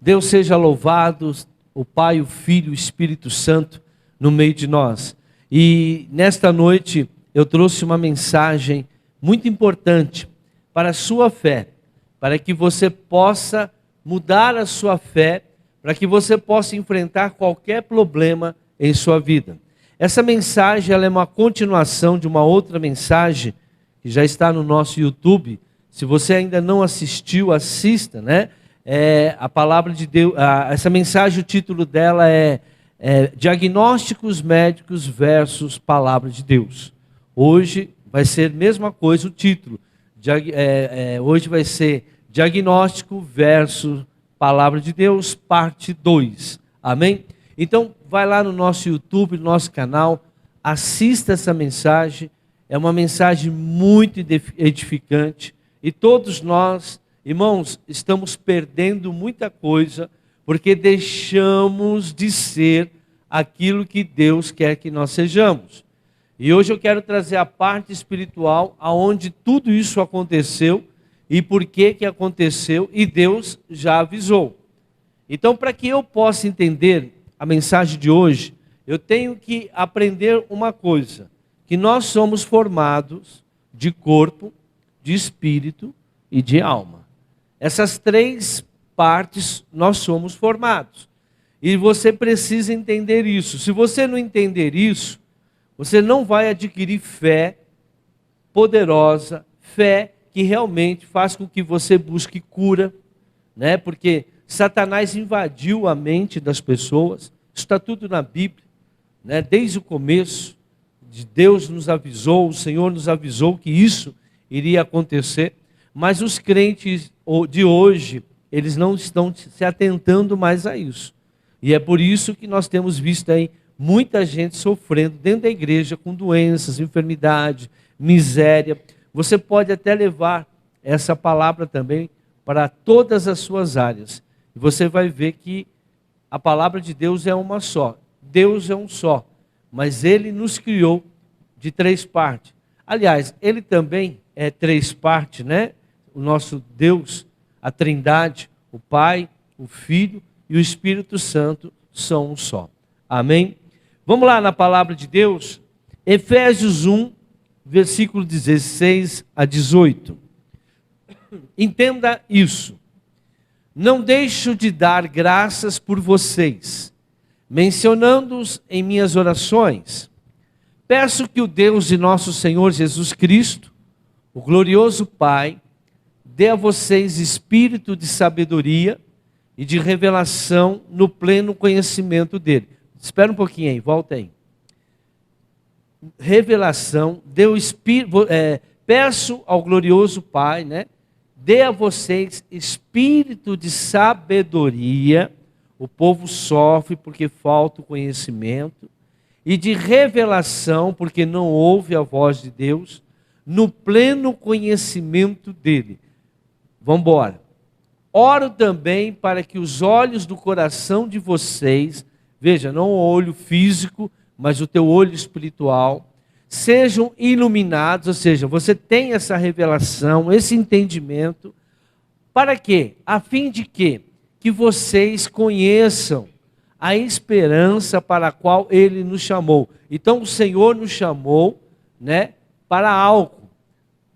Deus seja louvado, o Pai, o Filho, o Espírito Santo no meio de nós. E nesta noite eu trouxe uma mensagem muito importante para a sua fé, para que você possa mudar a sua fé, para que você possa enfrentar qualquer problema em sua vida. Essa mensagem ela é uma continuação de uma outra mensagem que já está no nosso YouTube. Se você ainda não assistiu, assista, né? A palavra de Deus, essa mensagem, o título dela é Diagnósticos Médicos versus Palavra de Deus. Hoje vai ser a mesma coisa o título. Hoje vai ser Diagnóstico versus Palavra de Deus, parte 2. Amém? Então, vai lá no nosso YouTube, no nosso canal, assista essa mensagem. É uma mensagem muito edificante. E todos nós, irmãos, estamos perdendo muita coisa porque deixamos de ser aquilo que Deus quer que nós sejamos. E hoje eu quero trazer a parte espiritual, aonde tudo isso aconteceu e por que aconteceu, e Deus já avisou. Então, para que eu possa entender a mensagem de hoje, eu tenho que aprender uma coisa, que nós somos formados de corpo, de espírito e de alma. Essas três partes nós somos formados. E você precisa entender isso. Se você não entender isso, você não vai adquirir fé poderosa, fé que realmente faz com que você busque cura, né? Porque Satanás invadiu a mente das pessoas. Isso está tudo na Bíblia, né? Desde o começo, Deus nos avisou, o Senhor nos avisou que isso iria acontecer, mas os crentes de hoje, eles não estão se atentando mais a isso. E é por isso que nós temos visto aí muita gente sofrendo dentro da igreja com doenças, enfermidade, miséria. Você pode até levar essa palavra também para todas as suas áreas. E você vai ver que a palavra de Deus é uma só. Deus é um só, mas Ele nos criou de três partes. Aliás, Ele também é três partes, né? O nosso Deus, a Trindade, o Pai, o Filho e o Espírito Santo são um só. Amém? Vamos lá na palavra de Deus, Efésios 1, versículo 16 a 18. Entenda isso. Não deixo de dar graças por vocês, mencionando-os em minhas orações. Peço que o Deus de nosso Senhor Jesus Cristo, o glorioso Pai, dê a vocês espírito de sabedoria e de revelação no pleno conhecimento dele. Espera um pouquinho aí, volta aí. Revelação, peço ao glorioso Pai, né? Dê a vocês espírito de sabedoria, o povo sofre porque falta o conhecimento, e de revelação, porque não ouve a voz de Deus, no pleno conhecimento dele. Vamos embora. Oro também para que os olhos do coração de vocês, veja, não o olho físico, mas o teu olho espiritual, sejam iluminados, ou seja, você tem essa revelação, esse entendimento, para quê? A fim de quê? Que vocês conheçam a esperança para a qual Ele nos chamou. Então o Senhor nos chamou, né, para algo,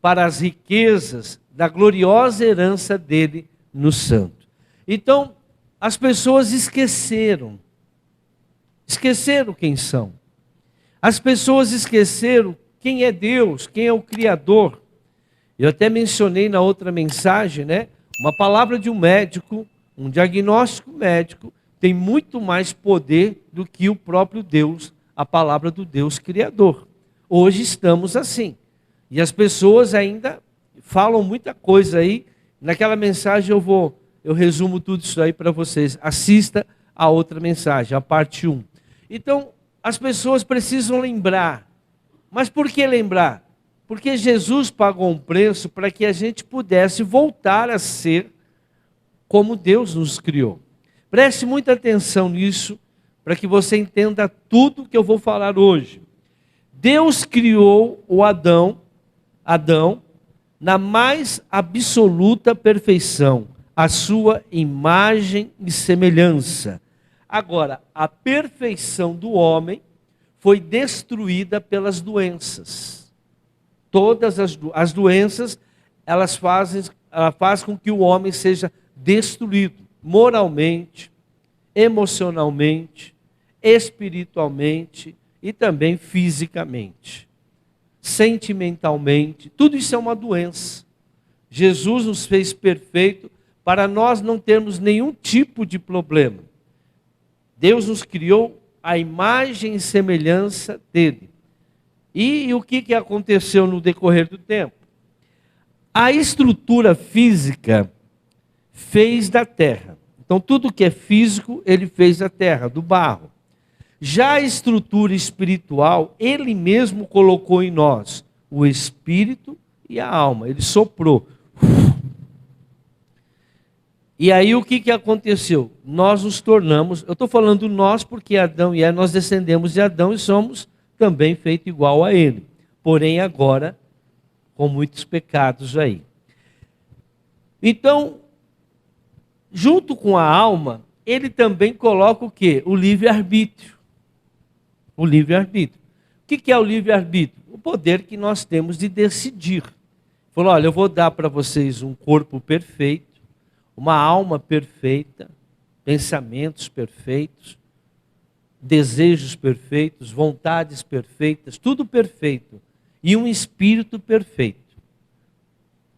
para as riquezas da gloriosa herança dele no santo. Então, as pessoas esqueceram quem são. As pessoas esqueceram quem é Deus, quem é o Criador. Eu até mencionei na outra mensagem, né? Uma palavra de um médico, um diagnóstico médico, tem muito mais poder do que o próprio Deus, a palavra do Deus Criador. Hoje estamos assim. E as pessoas ainda falam muita coisa aí. Naquela mensagem eu resumo tudo isso aí para vocês. Assista a outra mensagem, a parte 1. Então, as pessoas precisam lembrar. Mas por que lembrar? Porque Jesus pagou um preço para que a gente pudesse voltar a ser como Deus nos criou. Preste muita atenção nisso, para que você entenda tudo que eu vou falar hoje. Deus criou o Adão, na mais absoluta perfeição. a sua imagem e semelhança. Agora, a perfeição do homem foi destruída pelas doenças. Todas as doenças, ela faz com que o homem seja destruído moralmente, emocionalmente, espiritualmente e também fisicamente, sentimentalmente. Tudo isso é uma doença. Jesus nos fez perfeito para nós não termos nenhum tipo de problema. Deus nos criou a imagem e semelhança dele. E o que aconteceu no decorrer do tempo? A estrutura física fez da terra. Então, tudo que é físico, ele fez da terra, do barro. Já a estrutura espiritual, ele mesmo colocou em nós o espírito e a alma. Ele soprou. E aí o que aconteceu? Nós nos tornamos, eu estou falando nós porque Adão e Eva, nós descendemos de Adão e somos também feitos igual a ele. Porém agora, com muitos pecados aí. Então, junto com a alma, ele também coloca o quê? O livre-arbítrio. O livre-arbítrio. O que é o livre-arbítrio? O poder que nós temos de decidir. Falou, olha, eu vou dar para vocês um corpo perfeito, uma alma perfeita, pensamentos perfeitos, desejos perfeitos, vontades perfeitas, tudo perfeito. E um espírito perfeito.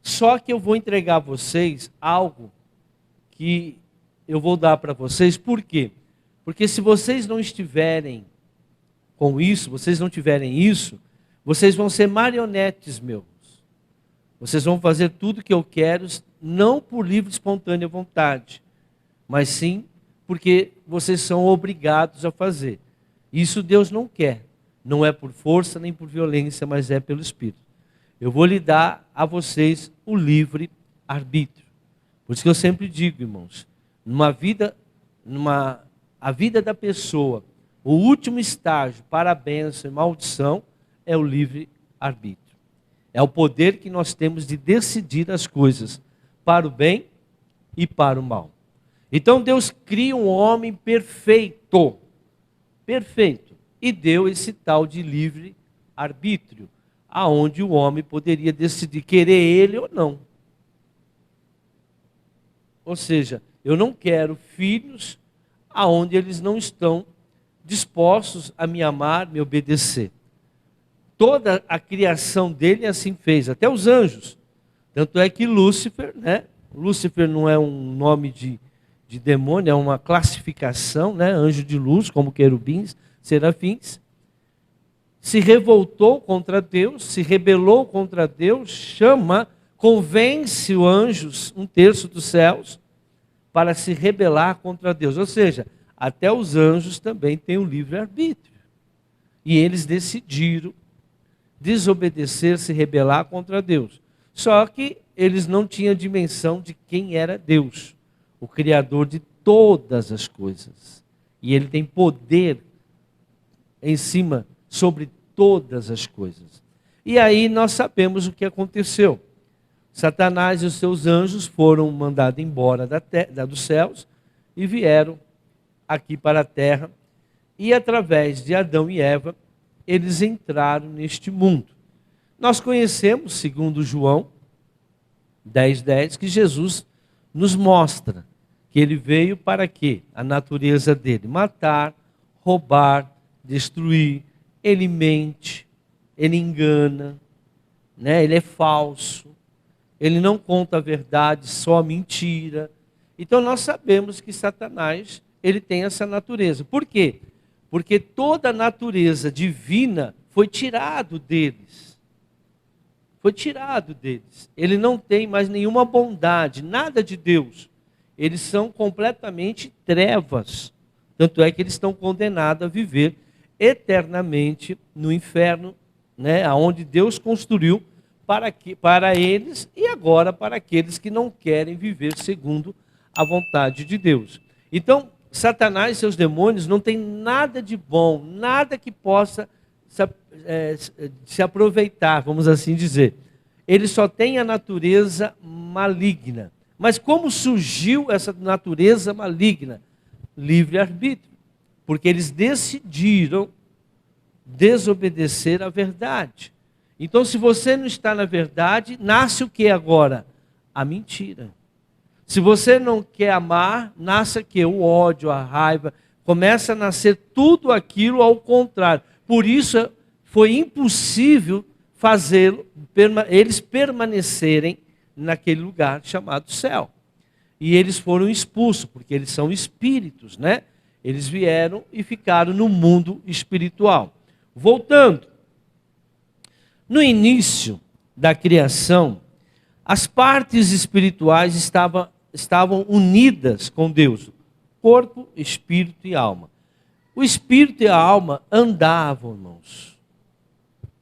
Só que eu vou entregar a vocês algo que eu vou dar para vocês. Por quê? Porque se vocês não estiverem com isso, vocês não tiverem isso, vocês vão ser marionetes meus. Vocês vão fazer tudo que eu quero, não por livre e espontânea vontade, mas sim porque vocês são obrigados a fazer. Isso Deus não quer. Não é por força nem por violência, mas é pelo Espírito. Eu vou lhe dar a vocês o livre arbítrio. Por isso que eu sempre digo, irmãos, a vida da pessoa, o último estágio para a bênção e maldição é o livre arbítrio. É o poder que nós temos de decidir as coisas para o bem e para o mal. Então Deus cria um homem perfeito, e deu esse tal de livre arbítrio, aonde o homem poderia decidir querer ele ou não. Ou seja, eu não quero filhos aonde eles não estão dispostos a me amar, me obedecer. Toda a criação dele assim fez, até os anjos. Tanto é que Lúcifer, Lúcifer não é um nome de demônio, é uma classificação, anjo de luz, como querubins, serafins. Se revoltou contra Deus, se rebelou contra Deus, convence os anjos, 1/3 dos céus, para se rebelar contra Deus. Ou seja, até os anjos também têm o livre-arbítrio. E eles decidiram desobedecer, se rebelar contra Deus. Só que eles não tinham dimensão de quem era Deus, o Criador de todas as coisas. E Ele tem poder sobre todas as coisas. E aí nós sabemos o que aconteceu. Satanás e os seus anjos foram mandados embora dos céus e vieram aqui para a terra. E através de Adão e Eva, eles entraram neste mundo. Nós conhecemos, segundo João 10:10, que Jesus nos mostra que ele veio para quê? A natureza dele: matar, roubar, destruir. Ele mente, ele engana, ele é falso, ele não conta a verdade, só a mentira. Então nós sabemos que Satanás, ele tem essa natureza. Por quê? Porque toda a natureza divina foi tirado deles. Foi tirado deles. Ele não tem mais nenhuma bondade, nada de Deus. Eles são completamente trevas. Tanto é que eles estão condenados a viver eternamente no inferno, aonde Deus construiu para eles e agora para aqueles que não querem viver segundo a vontade de Deus. Então, Satanás e seus demônios não têm nada de bom, nada que possa se aproveitar, vamos assim dizer. Ele só tem a natureza maligna, Mas como surgiu essa natureza maligna? Livre-arbítrio. Porque eles decidiram desobedecer à verdade. Então, se você não está na verdade, nasce o que agora? A mentira. Se você não quer amar, nasce o que? O ódio, a raiva. Começa a nascer tudo aquilo ao contrário. Por isso, foi impossível eles permanecerem naquele lugar chamado céu. E eles foram expulsos, porque eles são espíritos, né? Eles vieram e ficaram no mundo espiritual. Voltando, no início da criação, as partes espirituais estavam unidas com Deus, corpo, espírito e alma. O espírito e a alma andavam, irmãos,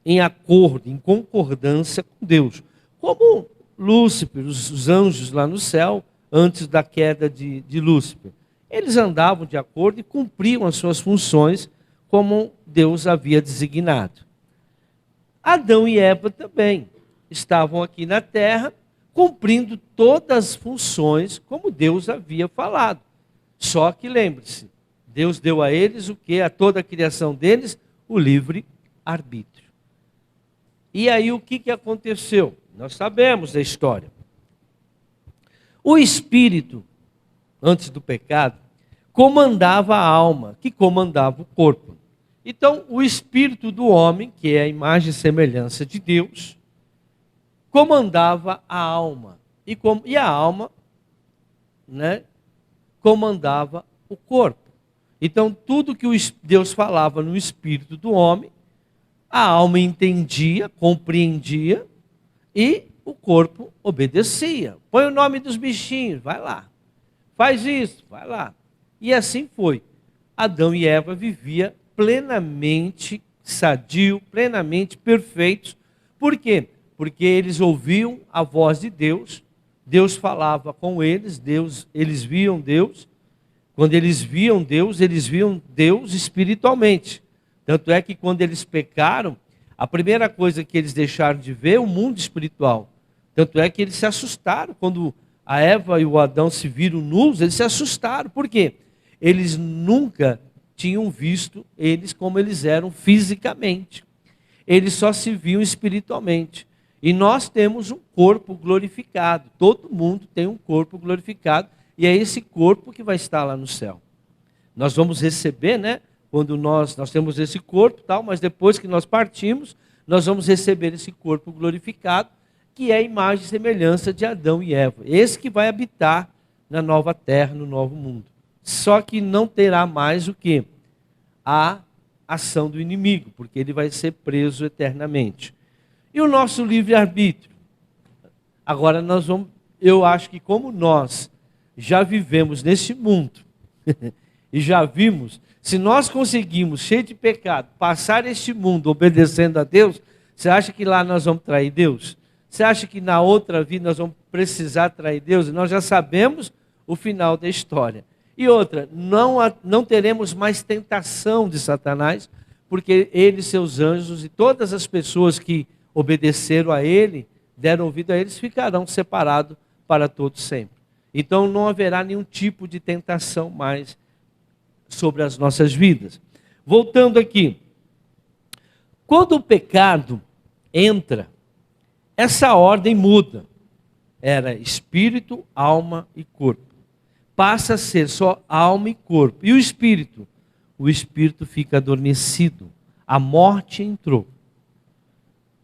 em acordo, em concordância com Deus, como Lúcifer, os anjos lá no céu, antes da queda de Lúcifer. Eles andavam de acordo e cumpriam as suas funções como Deus havia designado. Adão e Eva também estavam aqui na terra, cumprindo todas as funções como Deus havia falado. Só que lembre-se, Deus deu a eles o que? A toda a criação deles, o livre arbítrio. E aí o que aconteceu? Nós sabemos da história. O espírito, antes do pecado, comandava a alma, que comandava o corpo. Então, o espírito do homem, que é a imagem e semelhança de Deus, comandava a alma. E a alma, né, comandava o corpo. Então, tudo que Deus falava no espírito do homem, a alma entendia, compreendia, e o corpo obedecia. Põe o nome dos bichinhos, vai lá. Faz isso, vai lá. E assim foi. Adão e Eva viviam plenamente sadio, plenamente perfeitos. Por quê? Porque eles ouviam a voz de Deus, Deus falava com eles, eles viam Deus. Quando eles viam Deus espiritualmente. Tanto é que quando eles pecaram, a primeira coisa que eles deixaram de ver é o mundo espiritual. Tanto é que eles se assustaram. Quando a Eva e o Adão se viram nus, eles se assustaram. Por quê? Eles nunca tinham visto eles como eles eram fisicamente. Eles só se viam espiritualmente. E nós temos um corpo glorificado. Todo mundo tem um corpo glorificado. E é esse corpo que vai estar lá no céu. Nós vamos receber, né? Quando nós temos esse corpo, tal, mas depois que nós partimos, nós vamos receber esse corpo glorificado, que é a imagem e semelhança de Adão e Eva. Esse que vai habitar na nova terra, no novo mundo. Só que não terá mais o quê? A ação do inimigo, porque ele vai ser preso eternamente. E o nosso livre-arbítrio? Agora eu acho que como nós já vivemos nesse mundo, e já vimos, se nós conseguimos, cheio de pecado, passar este mundo obedecendo a Deus, você acha que lá nós vamos trair Deus? Você acha que na outra vida nós vamos precisar trair Deus? Nós já sabemos o final da história. E outra, não teremos mais tentação de Satanás, porque ele, seus anjos e todas as pessoas que obedeceram a ele, deram ouvido a eles, ficarão separados para todos sempre. Então não haverá nenhum tipo de tentação mais sobre as nossas vidas. Voltando aqui, quando o pecado entra, essa ordem muda. Era espírito, alma e corpo. Passa a ser só alma e corpo. E o espírito? O espírito fica adormecido. A morte entrou.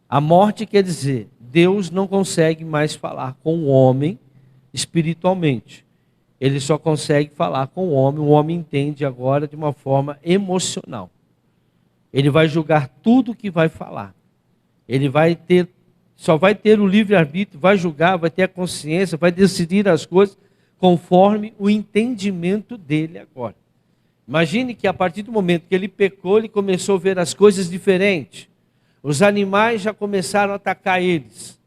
A morte quer dizer, Deus não consegue mais falar com o homem espiritualmente. Ele só consegue falar com o homem entende agora de uma forma emocional. Ele vai julgar tudo que vai falar. Ele só vai ter o livre-arbítrio, vai julgar, vai ter a consciência, vai decidir as coisas conforme o entendimento dele agora. Imagine que a partir do momento que ele pecou, ele começou a ver as coisas diferentes. Os animais já começaram a atacar eles.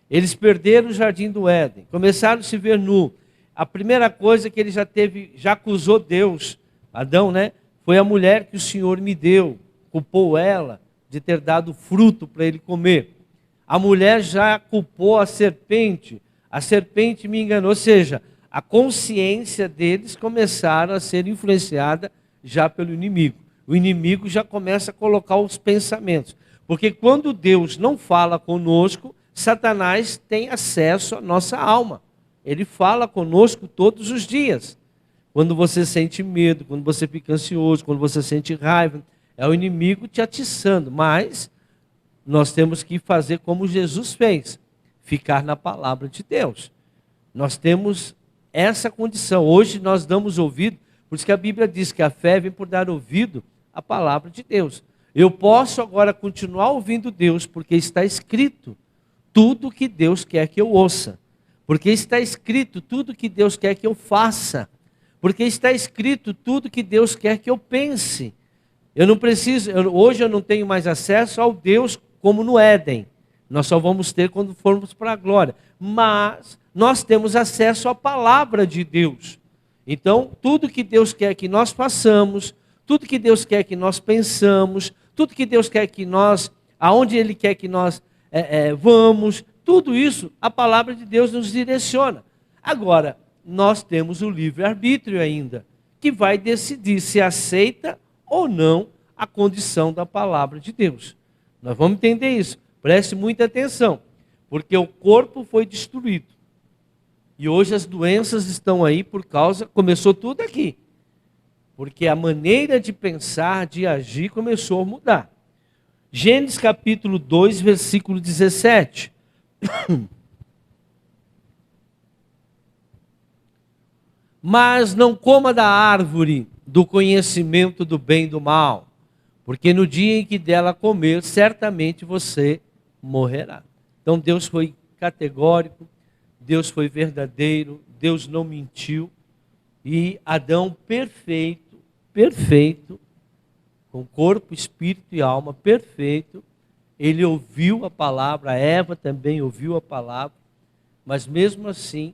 Eles perderam o jardim do Éden, começaram a se ver nu. A primeira coisa que ele já acusou Deus, Adão, né? Foi a mulher que o Senhor me deu, culpou ela de ter dado fruto para ele comer. A mulher já culpou a serpente. A serpente me enganou. Ou seja, a consciência deles começaram a ser influenciada já pelo inimigo. O inimigo já começa a colocar os pensamentos. Porque quando Deus não fala conosco, Satanás tem acesso à nossa alma. Ele fala conosco todos os dias. Quando você sente medo, quando você fica ansioso, quando você sente raiva, é o inimigo te atiçando. Mas nós temos que fazer como Jesus fez, ficar na palavra de Deus. Nós temos essa condição. Hoje nós damos ouvido, por isso que a Bíblia diz que a fé vem por dar ouvido à palavra de Deus. Eu posso agora continuar ouvindo Deus, porque está escrito tudo que Deus quer que eu ouça. Porque está escrito tudo que Deus quer que eu faça. Porque está escrito tudo que Deus quer que eu pense. Eu não preciso, hoje eu não tenho mais acesso ao Deus como no Éden. Nós só vamos ter quando formos para a glória. Mas nós temos acesso à palavra de Deus. Então, tudo que Deus quer que nós façamos, tudo que Deus quer que nós pensamos, tudo que Deus quer que nós, aonde Ele quer que nós vamos, tudo isso, a palavra de Deus nos direciona. Agora, nós temos o livre-arbítrio ainda, que vai decidir se aceita ou não a condição da palavra de Deus. Nós vamos entender isso. Preste muita atenção, porque o corpo foi destruído. E hoje as doenças estão aí por causa, começou tudo aqui. Porque a maneira de pensar, de agir, começou a mudar. Gênesis capítulo 2, versículo 17. Mas não coma da árvore do conhecimento do bem e do mal, porque no dia em que dela comer, certamente você morrerá. Então Deus foi categórico, Deus foi verdadeiro, Deus não mentiu, e Adão perfeito, com corpo, espírito e alma perfeito, ele ouviu a palavra, a Eva também ouviu a palavra, mas mesmo assim,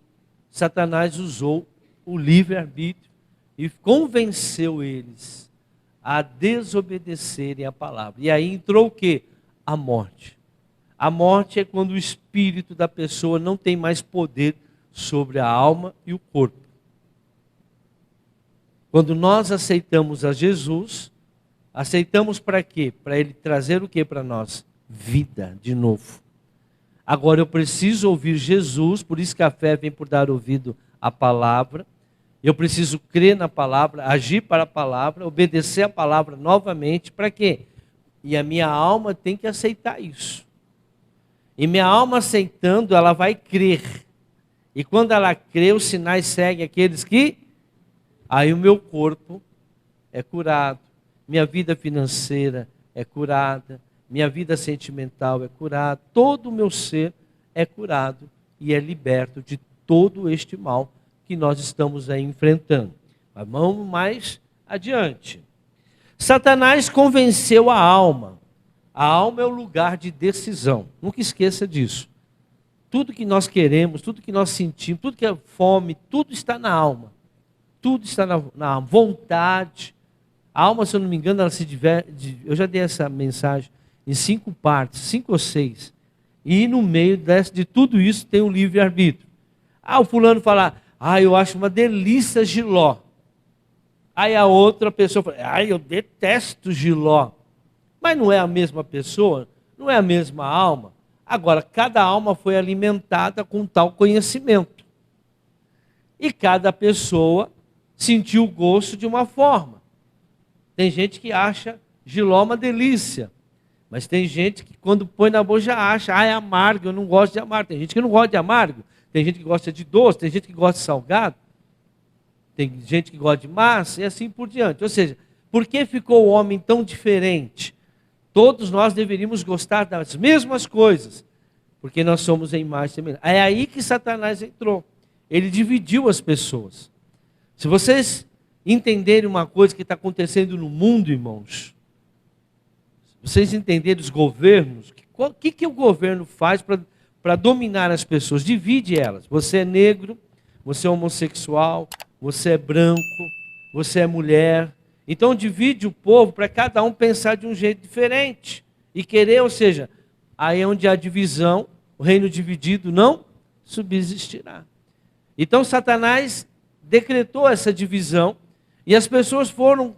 Satanás usou o livre-arbítrio e convenceu eles a desobedecerem a palavra. E aí entrou o quê? A morte. A morte é quando o espírito da pessoa não tem mais poder sobre a alma e o corpo. Quando nós aceitamos a Jesus, aceitamos para quê? Para Ele trazer o quê para nós? Vida de novo. Agora eu preciso ouvir Jesus, por isso que a fé vem por dar ouvido à palavra. Eu preciso crer na palavra, agir para a palavra, obedecer a palavra novamente, para quê? E a minha alma tem que aceitar isso. E minha alma aceitando, ela vai crer. E quando ela crê, os sinais seguem aqueles que... Aí o meu corpo é curado, minha vida financeira é curada, minha vida sentimental é curada, todo o meu ser é curado e é liberto de todo este mal que nós estamos aí enfrentando. Mas vamos mais adiante. Satanás convenceu a alma. A alma é o lugar de decisão. Nunca esqueça disso. Tudo que nós queremos, tudo que nós sentimos, tudo que é fome, tudo está na alma. Tudo está na vontade. A alma, se eu não me engano, ela se diverte. Eu já dei essa mensagem em 5 partes, 5 ou 6. E no meio de tudo isso tem o livre-arbítrio. O fulano fala, eu acho uma delícia Jiló. Aí a outra pessoa fala, eu detesto Jiló. Mas não é a mesma pessoa, não é a mesma alma. Agora, cada alma foi alimentada com tal conhecimento. E cada pessoa sentiu o gosto de uma forma. Tem gente que acha Jiló uma delícia. Mas tem gente que quando põe na boca já acha, é amargo, eu não gosto de amargo. Tem gente que não gosta de amargo. Tem gente que gosta de doce, tem gente que gosta de salgado. Tem gente que gosta de massa e assim por diante. Ou seja, por que ficou o homem tão diferente? Todos nós deveríamos gostar das mesmas coisas, porque nós somos em imagem e semelhança. É aí que Satanás entrou. Ele dividiu as pessoas. Se vocês entenderem uma coisa que está acontecendo no mundo, irmãos, vocês entenderem os governos, o que o governo faz para dominar as pessoas? Divide elas. Você é negro, você é homossexual, você é branco, você é mulher. Então divide o povo para cada um pensar de um jeito diferente. E querer, ou seja, aí é onde há divisão, o reino dividido não subsistirá. Então Satanás decretou essa divisão e as pessoas foram,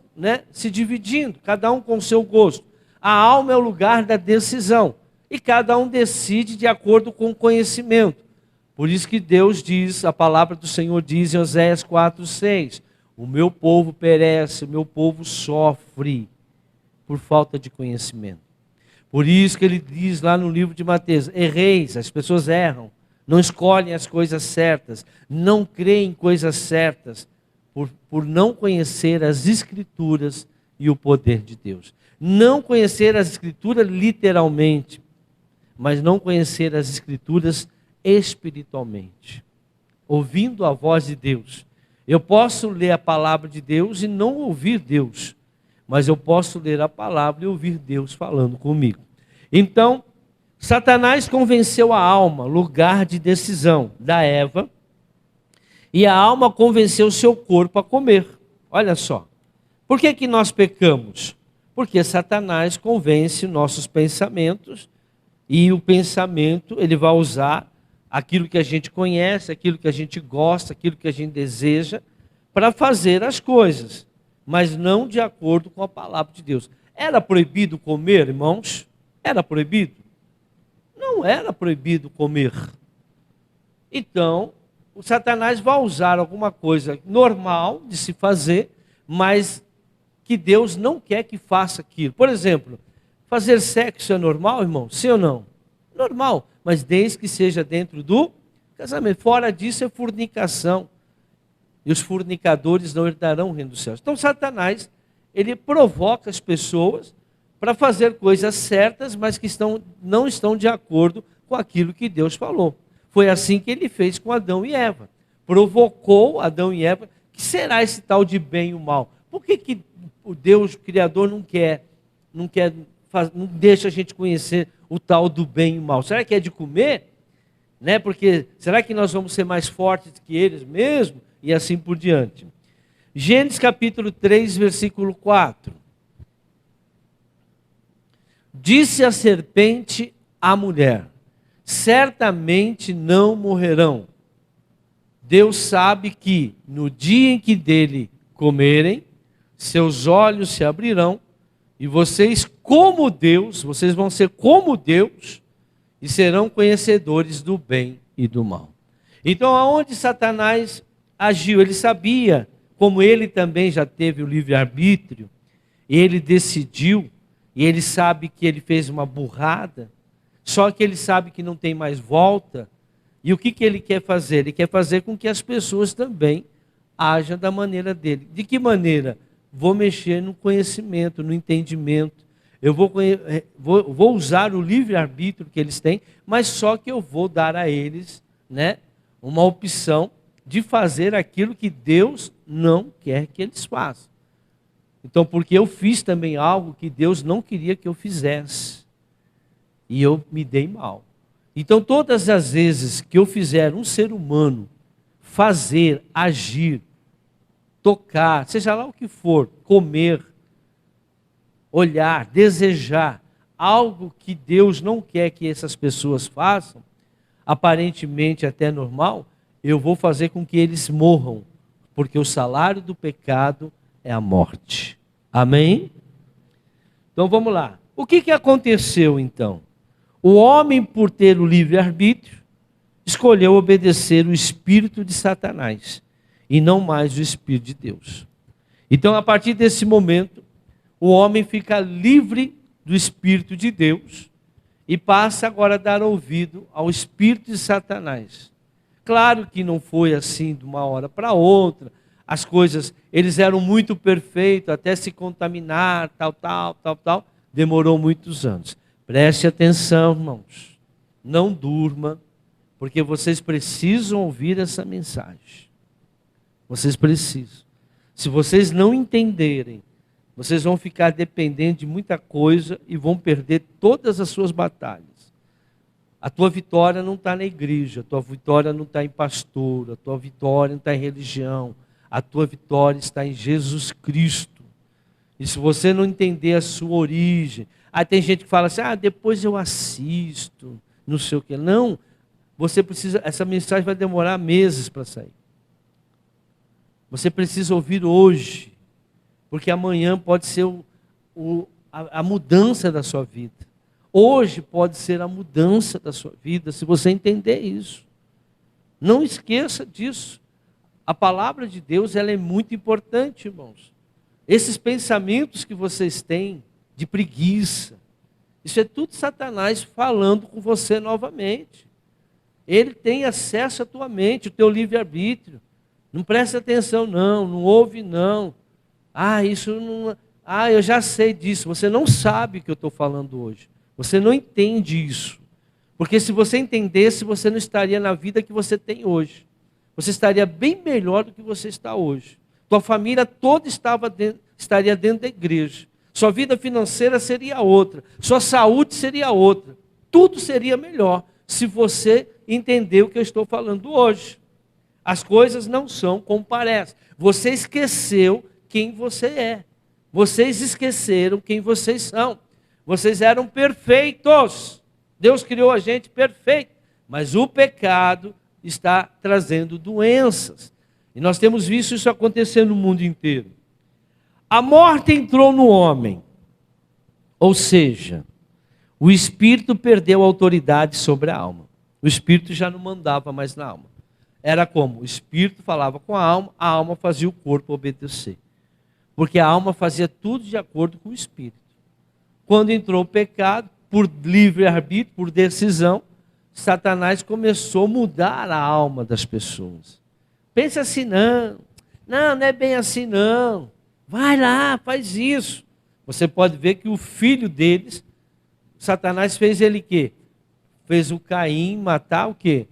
se dividindo, cada um com o seu gosto. A alma é o lugar da decisão e cada um decide de acordo com o conhecimento. Por isso que Deus diz, a palavra do Senhor diz em Oséias 4:6, o meu povo perece, o meu povo sofre por falta de conhecimento. Por isso que ele diz lá no livro de Mateus, erreis, as pessoas erram, não escolhem as coisas certas, não creem em coisas certas, por não conhecer as Escrituras e o poder de Deus. Não conhecer as Escrituras literalmente, mas não conhecer as Escrituras espiritualmente. Ouvindo a voz de Deus. Eu posso ler a palavra de Deus e não ouvir Deus, mas eu posso ler a palavra e ouvir Deus falando comigo. Então, Satanás convenceu a alma, lugar de decisão da Eva, e a alma convenceu o seu corpo a comer. Olha só. Por que nós pecamos? Porque Satanás convence nossos pensamentos, e o pensamento, ele vai usar aquilo que a gente conhece, aquilo que a gente gosta, aquilo que a gente deseja, para fazer as coisas, mas não de acordo com a palavra de Deus. Era proibido comer, irmãos? Era proibido? Não era proibido comer. Então, o Satanás vai usar alguma coisa normal de se fazer, mas que Deus não quer que faça aquilo. Por exemplo, fazer sexo é normal, irmão? Sim ou não? Normal, mas desde que seja dentro do casamento. Fora disso é fornicação. E os fornicadores não herdarão o reino dos céus. Então Satanás, ele provoca as pessoas para fazer coisas certas, mas que não estão de acordo com aquilo que Deus falou. Foi assim que ele fez com Adão e Eva. Provocou Adão e Eva. O que será esse tal de bem e o mal? Por que o Deus, o Criador, não deixa a gente conhecer o tal do bem e o mal? Será que é de comer? Porque será que nós vamos ser mais fortes que eles mesmo? E assim por diante. Gênesis capítulo 3, versículo 4. Disse a serpente à mulher, certamente não morrerão. Deus sabe que no dia em que dele comerem, seus olhos se abrirão e vocês vão ser como Deus e serão conhecedores do bem e do mal. Então, aonde Satanás agiu? Ele sabia, como ele também já teve o livre-arbítrio, ele decidiu, e ele sabe que ele fez uma burrada, só que ele sabe que não tem mais volta. E o que ele quer fazer? Ele quer fazer com que as pessoas também ajam da maneira dele. De que maneira? Vou mexer no conhecimento, no entendimento. Eu vou usar o livre-arbítrio que eles têm, mas só que eu vou dar a eles, uma opção de fazer aquilo que Deus não quer que eles façam. Então, porque eu fiz também algo que Deus não queria que eu fizesse. E eu me dei mal. Então, todas as vezes que eu fizer um ser humano fazer, agir, tocar, seja lá o que for, comer, olhar, desejar, algo que Deus não quer que essas pessoas façam, aparentemente até normal, eu vou fazer com que eles morram, porque o salário do pecado é a morte. Amém? Então vamos lá. O que aconteceu então? O homem, por ter o livre-arbítrio, escolheu obedecer o espírito de Satanás e não mais o espírito de Deus. Então, a partir desse momento, o homem fica livre do espírito de Deus e passa agora a dar ouvido ao espírito de Satanás. Claro que não foi assim de uma hora para outra. As coisas, eles eram muito perfeitos, até se contaminar, tal. Demorou muitos anos. Preste atenção, irmãos. Não durma, porque vocês precisam ouvir essa mensagem. Vocês precisam. Se vocês não entenderem, vocês vão ficar dependentes de muita coisa e vão perder todas as suas batalhas. A tua vitória não está na igreja, a tua vitória não está em pastor, a tua vitória não está em religião. A tua vitória está em Jesus Cristo. E se você não entender a sua origem, aí tem gente que fala assim, depois eu assisto, não sei o quê. Não, essa mensagem vai demorar meses para sair. Você precisa ouvir hoje, porque amanhã pode ser a mudança da sua vida. Hoje pode ser a mudança da sua vida, se você entender isso. Não esqueça disso. A palavra de Deus, ela é muito importante, irmãos. Esses pensamentos que vocês têm de preguiça, isso é tudo Satanás falando com você novamente. Ele tem acesso à tua mente, o teu livre-arbítrio. Não presta atenção não ouve não. Isso não... eu já sei disso. Você não sabe o que eu estou falando hoje. Você não entende isso. Porque se você entendesse, você não estaria na vida que você tem hoje. Você estaria bem melhor do que você está hoje. Tua família toda estaria dentro da igreja. Sua vida financeira seria outra. Sua saúde seria outra. Tudo seria melhor se você entender o que eu estou falando hoje. As coisas não são como parecem. Você esqueceu quem você é. Vocês esqueceram quem vocês são. Vocês eram perfeitos. Deus criou a gente perfeito. Mas o pecado está trazendo doenças. E nós temos visto isso acontecer no mundo inteiro. A morte entrou no homem. Ou seja, o espírito perdeu a autoridade sobre a alma. O espírito já não mandava mais na alma. Era como? O espírito falava com a alma fazia o corpo obedecer. Porque a alma fazia tudo de acordo com o espírito. Quando entrou o pecado, por livre-arbítrio, por decisão, Satanás começou a mudar a alma das pessoas. Pensa assim, não é bem assim não. Vai lá, faz isso. Você pode ver que o filho deles, Satanás fez ele o quê? Fez o Caim matar o quê?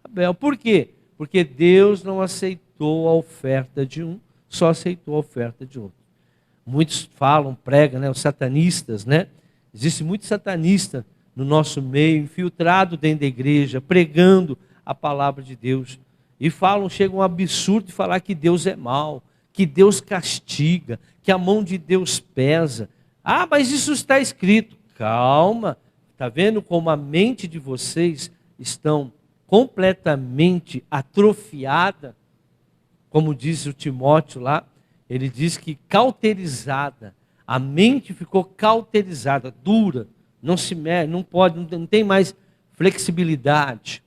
Abel. Por quê? Porque Deus não aceitou a oferta de um, só aceitou a oferta de outro. Muitos falam, pregam, os satanistas, Existe muito satanista no nosso meio, infiltrado dentro da igreja, pregando a palavra de Deus. E chega um absurdo de falar que Deus é mau, que Deus castiga, que a mão de Deus pesa. Mas isso está escrito. Calma, está vendo como a mente de vocês estão completamente atrofiada? Como diz o Timóteo lá, ele diz que cauterizada. A mente ficou cauterizada, dura, não se mexe, não pode, não tem mais flexibilidade.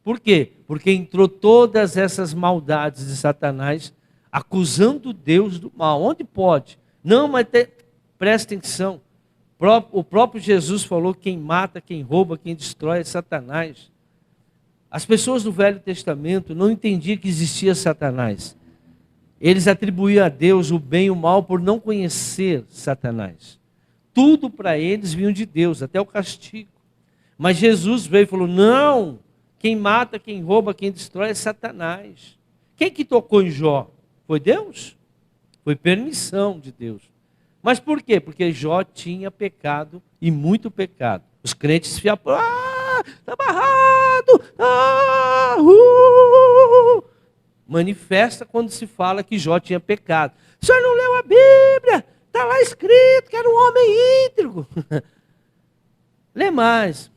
Por quê? Porque entrou todas essas maldades de Satanás, acusando Deus do mal. Onde pode? Não, mas presta atenção. O próprio Jesus falou: quem mata, quem rouba, quem destrói é Satanás. As pessoas do Velho Testamento não entendiam que existia Satanás. Eles atribuíam a Deus o bem e o mal por não conhecer Satanás. Tudo para eles vinha de Deus, até o castigo. Mas Jesus veio e falou: não, quem mata, quem rouba, quem destrói é Satanás. Quem que tocou em Jó? Foi Deus? Foi permissão de Deus. Mas por quê? Porque Jó tinha pecado, e muito pecado. Os crentes se fiavam: está barrado, manifesta quando se fala que Jó tinha pecado. O senhor não leu a Bíblia? Está lá escrito que era um homem íntegro. Lê mais.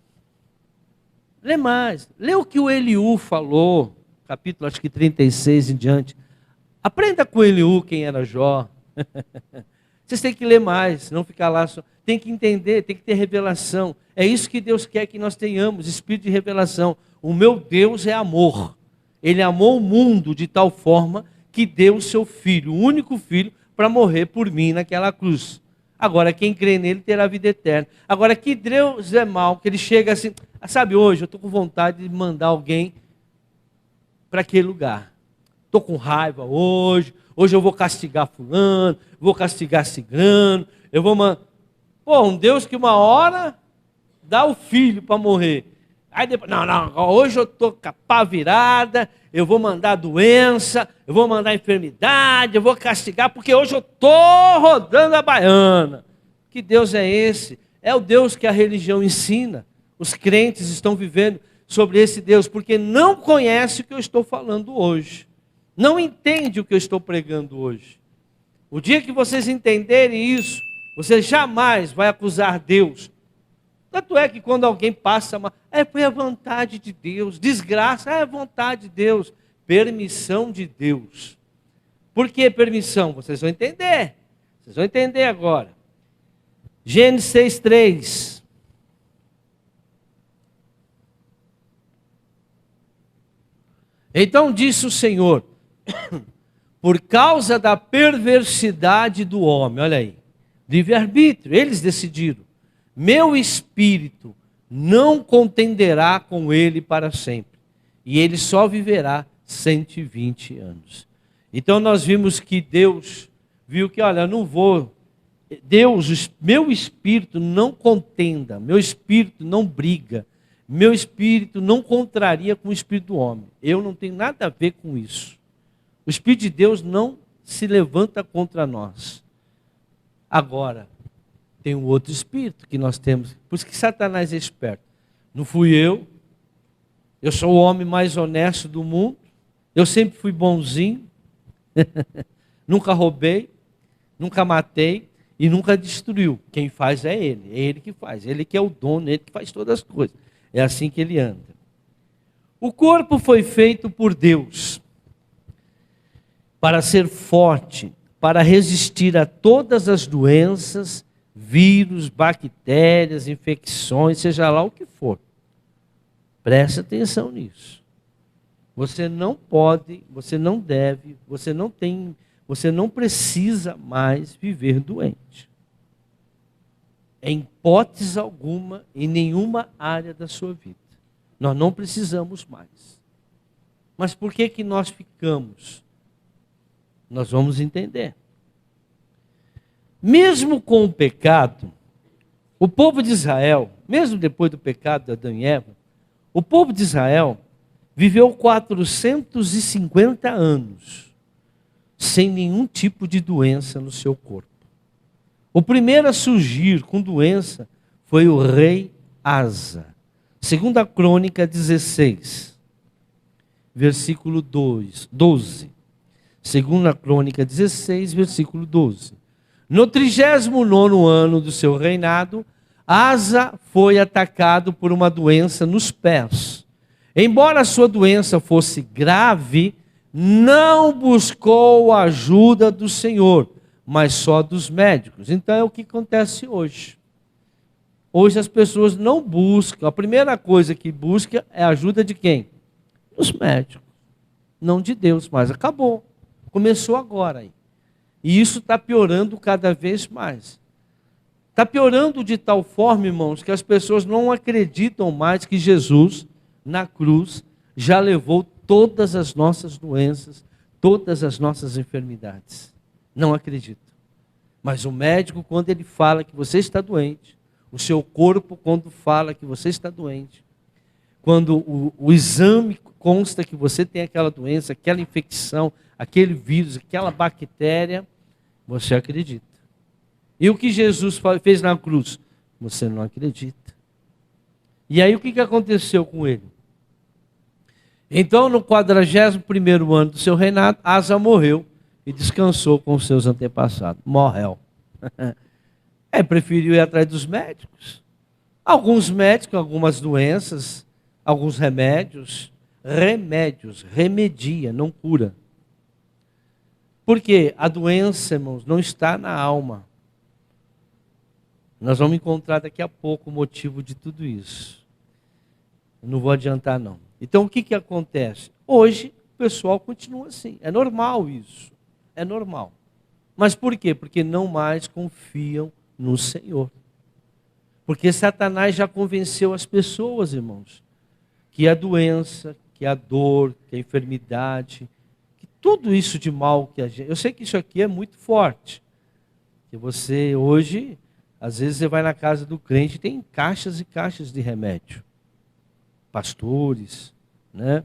Lê mais. Lê o que o Eliú falou, capítulo acho que 36 em diante. Aprenda com Eliú quem era Jó. Vocês têm que ler mais, não ficar lá só. Tem que entender, tem que ter revelação. É isso que Deus quer que nós tenhamos, espírito de revelação. O meu Deus é amor. Ele amou o mundo de tal forma que deu o seu filho, o único filho, para morrer por mim naquela cruz. Agora, quem crê nele terá vida eterna. Agora, que Deus é mau, que ele chega assim, sabe, hoje eu estou com vontade de mandar alguém para aquele lugar. Estou com raiva hoje eu vou castigar fulano, vou castigar ciclano, eu vou mandar... um Deus que uma hora dá o filho para morrer. Aí depois, não, hoje eu estou com a pá virada, eu vou mandar doença, eu vou mandar enfermidade, eu vou castigar, porque hoje eu estou rodando a baiana. Que Deus é esse? É o Deus que a religião ensina. Os crentes estão vivendo sobre esse Deus, porque não conhece o que eu estou falando hoje. Não entende o que eu estou pregando hoje. O dia que vocês entenderem isso, você jamais vai acusar Deus Tanto é que quando alguém passa, foi a vontade de Deus. Desgraça, é a vontade de Deus. Permissão de Deus. Por que permissão? Vocês vão entender. Vocês vão entender agora. Gênesis 6:3. Então disse o Senhor, por causa da perversidade do homem, olha aí, livre-arbítrio, eles decidiram, meu espírito não contenderá com ele para sempre, e ele só viverá 120 anos. Então nós vimos que Deus viu que, olha, não vou, Deus, meu espírito não contenda, meu espírito não briga, meu espírito não contraria com o espírito do homem. Eu não tenho nada a ver com isso. O Espírito de Deus não se levanta contra nós. Agora, tem um outro espírito que nós temos. Por isso que Satanás é esperto. Não fui eu sou o homem mais honesto do mundo, eu sempre fui bonzinho, nunca roubei, nunca matei e nunca destruiu. Quem faz é ele que faz, ele que é o dono, ele que faz todas as coisas. É assim que ele anda. O corpo foi feito por Deus para ser forte, para resistir a todas as doenças, vírus, bactérias, infecções, seja lá o que for. Preste atenção nisso. Você não pode, você não deve, você não precisa mais viver doente. Em hipótese alguma, em nenhuma área da sua vida. Nós não precisamos mais. Mas por que que nós ficamos? Nós vamos entender. Mesmo com o pecado, o povo de Israel, mesmo depois do pecado de Adão e Eva, o povo de Israel viveu 450 anos sem nenhum tipo de doença no seu corpo. O primeiro a surgir com doença foi o rei Asa. Segunda Crônica 16, versículo 12. Segunda Crônica 16, versículo 12. No 39º ano do seu reinado, Asa foi atacado por uma doença nos pés. Embora a sua doença fosse grave, não buscou a ajuda do Senhor, mas só dos médicos. Então é o que acontece hoje. Hoje as pessoas não buscam, a primeira coisa que busca é a ajuda de quem? Dos médicos. Não de Deus, mas acabou. Começou agora aí. E isso está piorando cada vez mais. Está piorando de tal forma, irmãos, que as pessoas não acreditam mais que Jesus, na cruz, já levou todas as nossas doenças, todas as nossas enfermidades. Não acredito. Mas o médico, quando ele fala que você está doente, o seu corpo, quando fala que você está doente, quando o exame consta que você tem aquela doença, aquela infecção, aquele vírus, aquela bactéria, você acredita. E o que Jesus fez na cruz? Você não acredita. E aí o que aconteceu com ele? Então, no 41º ano do seu reinado, Asa morreu e descansou com os seus antepassados. Morreu. Preferiu ir atrás dos médicos. Alguns médicos, algumas doenças, alguns remédios, remedia, não cura. Porque a doença, irmãos, não está na alma. Nós vamos encontrar daqui a pouco o motivo de tudo isso. Não vou adiantar, não. Então, o que acontece? Hoje, o pessoal continua assim. É normal isso. É normal. Mas por quê? Porque não mais confiam no Senhor. Porque Satanás já convenceu as pessoas, irmãos, que a doença, que a dor, que a enfermidade, que tudo isso de mal que a gente... Eu sei que isso aqui é muito forte. Que você hoje... Às vezes você vai na casa do crente e tem caixas e caixas de remédio. Pastores, né?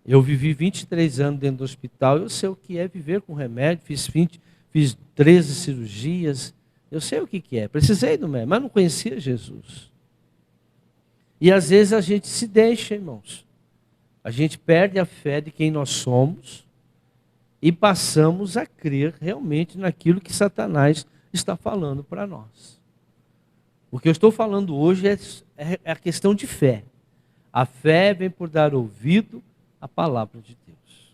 Eu vivi 23 anos dentro do hospital, eu sei o que é viver com remédio, fiz 13 cirurgias, eu sei o que é. Precisei do médico, mas não conhecia Jesus. E às vezes a gente se deixa, irmãos. A gente perde a fé de quem nós somos e passamos a crer realmente naquilo que Satanás está falando para nós. O que eu estou falando hoje é a questão de fé. A fé vem por dar ouvido à palavra de Deus.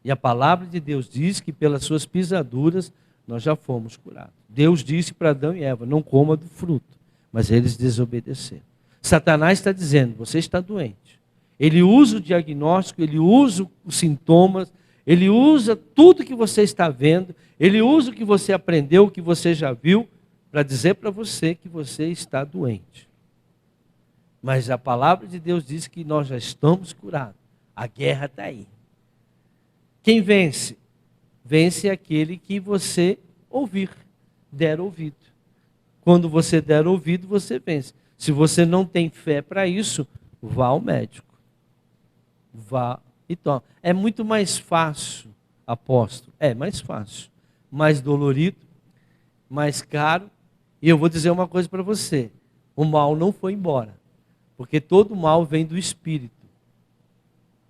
E a palavra de Deus diz que pelas suas pisaduras nós já fomos curados. Deus disse para Adão e Eva, não coma do fruto, mas eles desobedeceram. Satanás está dizendo, você está doente. Ele usa o diagnóstico, ele usa os sintomas, ele usa tudo que você está vendo, ele usa o que você aprendeu, o que você já viu, para dizer para você que você está doente. Mas a palavra de Deus diz que nós já estamos curados. A guerra está aí. Quem vence? Vence aquele que você ouvir, der ouvido. Quando você der ouvido, você vence. Se você não tem fé para isso, vá ao médico. Vá e toma. É muito mais fácil, apóstolo. É mais fácil. Mais dolorido, mais caro. E eu vou dizer uma coisa para você. O mal não foi embora. Porque todo mal vem do espírito.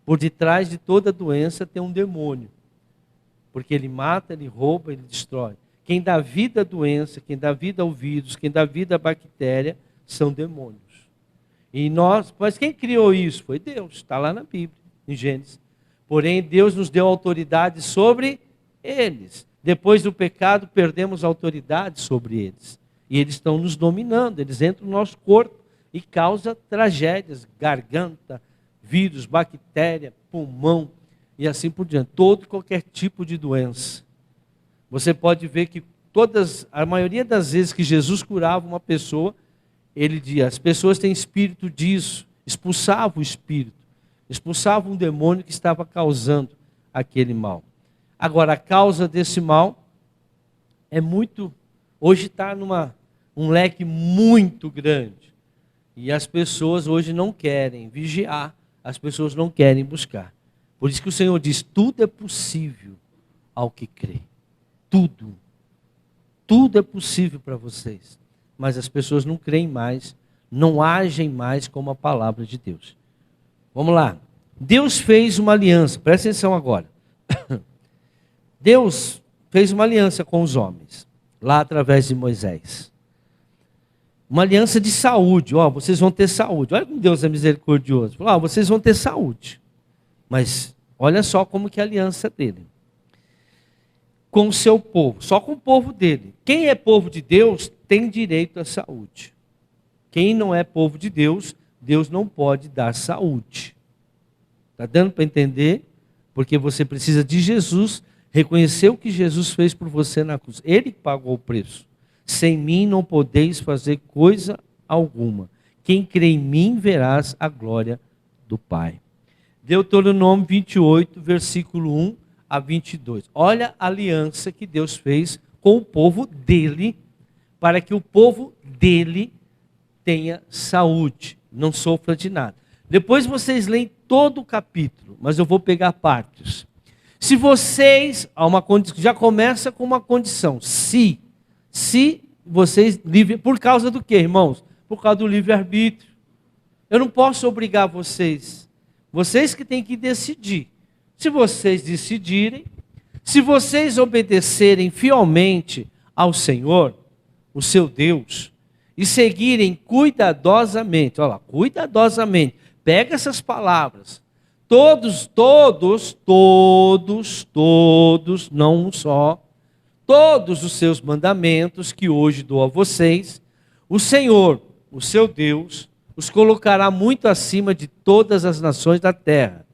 Por detrás de toda doença tem um demônio. Porque ele mata, ele rouba, ele destrói. Quem dá vida à doença, quem dá vida ao vírus, quem dá vida à bactéria, são demônios. E nós, mas quem criou isso? Foi Deus, está lá na Bíblia, em Gênesis. Porém, Deus nos deu autoridade sobre eles. Depois do pecado, perdemos a autoridade sobre eles. E eles estão nos dominando, eles entram no nosso corpo e causam tragédias, garganta, vírus, bactéria, pulmão e assim por diante. Todo e qualquer tipo de doença. Você pode ver que a maioria das vezes que Jesus curava uma pessoa, ele dizia, as pessoas têm espírito disso, expulsava o espírito, expulsava um demônio que estava causando aquele mal. Agora, a causa desse mal é muito, hoje está um leque muito grande. E as pessoas hoje não querem vigiar, as pessoas não querem buscar. Por isso que o Senhor diz, tudo é possível ao que crê. Tudo. Tudo é possível para vocês. Mas as pessoas não creem mais, não agem mais como a palavra de Deus. Vamos lá. Deus fez uma aliança, presta atenção agora. Deus fez uma aliança com os homens, lá através de Moisés. Uma aliança de saúde. Ó, vocês vão ter saúde. Olha como Deus é misericordioso. Falou, vocês vão ter saúde. Mas olha só como que é a aliança dele. Com o seu povo, só com o povo dele. Quem é povo de Deus tem direito à saúde. Quem não é povo de Deus, Deus não pode dar saúde. Está dando para entender? Porque você precisa de Jesus, reconhecer o que Jesus fez por você na cruz. Ele pagou o preço. Sem mim não podeis fazer coisa alguma. Quem crê em mim verás a glória do Pai. Deuteronômio 28, versículo 1 a 22. Olha a aliança que Deus fez com o povo dele, para que o povo dele tenha saúde, não sofra de nada. Depois vocês leem todo o capítulo, mas eu vou pegar partes. Se vocês, já começa com uma condição, se vocês, por causa do quê, irmãos? Por causa do livre-arbítrio. Eu não posso obrigar vocês. Vocês que têm que decidir. Se vocês decidirem, se vocês obedecerem fielmente ao Senhor, o seu Deus, e seguirem cuidadosamente, olha lá, cuidadosamente, pega essas palavras, todos, não um só, todos os seus mandamentos que hoje dou a vocês, o Senhor, o seu Deus, os colocará muito acima de todas as nações da terra.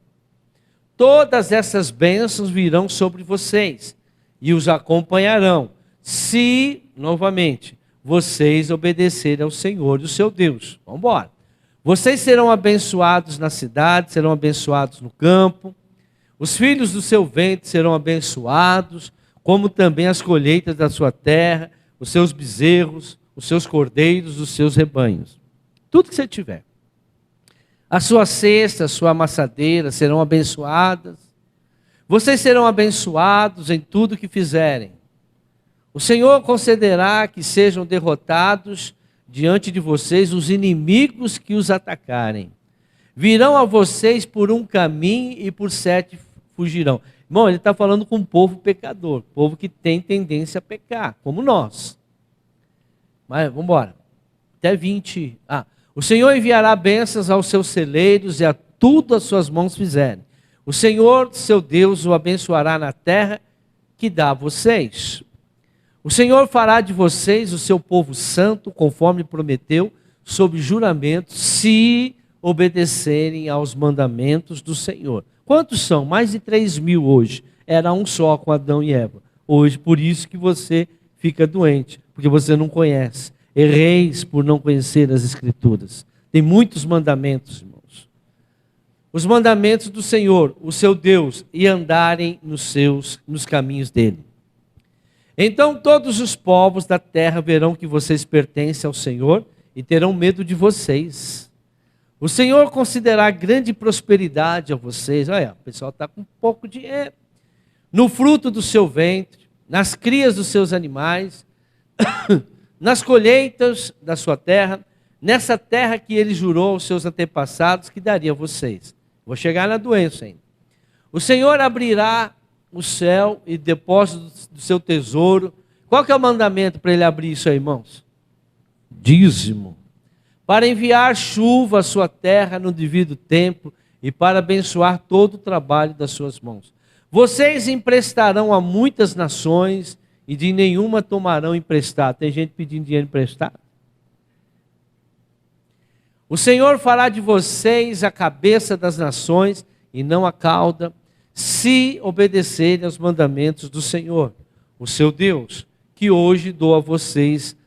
Todas essas bênçãos virão sobre vocês e os acompanharão, se, novamente, vocês obedecerem ao Senhor, o seu Deus. Vamos embora. Vocês serão abençoados na cidade, serão abençoados no campo, os filhos do seu ventre serão abençoados, como também as colheitas da sua terra, os seus bezerros, os seus cordeiros, os seus rebanhos. Tudo que você tiver. A sua cesta, a sua amassadeira serão abençoadas. Vocês serão abençoados em tudo que fizerem. O Senhor concederá que sejam derrotados diante de vocês os inimigos que os atacarem. Virão a vocês por um caminho e por 7 fugirão. Irmão, ele está falando com um povo pecador, povo que tem tendência a pecar, como nós. Mas vamos embora. até 20. O Senhor enviará bênçãos aos seus celeiros e a tudo as suas mãos fizerem. O Senhor, seu Deus, o abençoará na terra que dá a vocês. O Senhor fará de vocês o seu povo santo, conforme prometeu, sob juramento, se obedecerem aos mandamentos do Senhor. Quantos são? Mais de 3.000 hoje. Era um só com Adão e Eva. Hoje, por isso que você fica doente, porque você não conhece. Erreis por não conhecer as Escrituras. Tem muitos mandamentos, irmãos. Os mandamentos do Senhor, o seu Deus, e andarem nos caminhos dele. Então todos os povos da terra verão que vocês pertencem ao Senhor e terão medo de vocês. O Senhor concederá grande prosperidade a vocês. Olha, o pessoal está com pouco dinheiro. No fruto do seu ventre, nas crias dos seus animais, nas colheitas da sua terra, nessa terra que ele jurou aos seus antepassados que daria a vocês. Vou chegar na doença ainda. O Senhor abrirá o céu e depósito do seu tesouro. Qual que é o mandamento para ele abrir isso aí, irmãos? Dízimo. Para enviar chuva à sua terra no devido tempo e para abençoar todo o trabalho das suas mãos. Vocês emprestarão a muitas nações e de nenhuma tomarão emprestado. Tem gente pedindo dinheiro emprestado? O Senhor fará de vocês a cabeça das nações e não a cauda, se obedecerem aos mandamentos do Senhor, o seu Deus, que hoje dou a vocês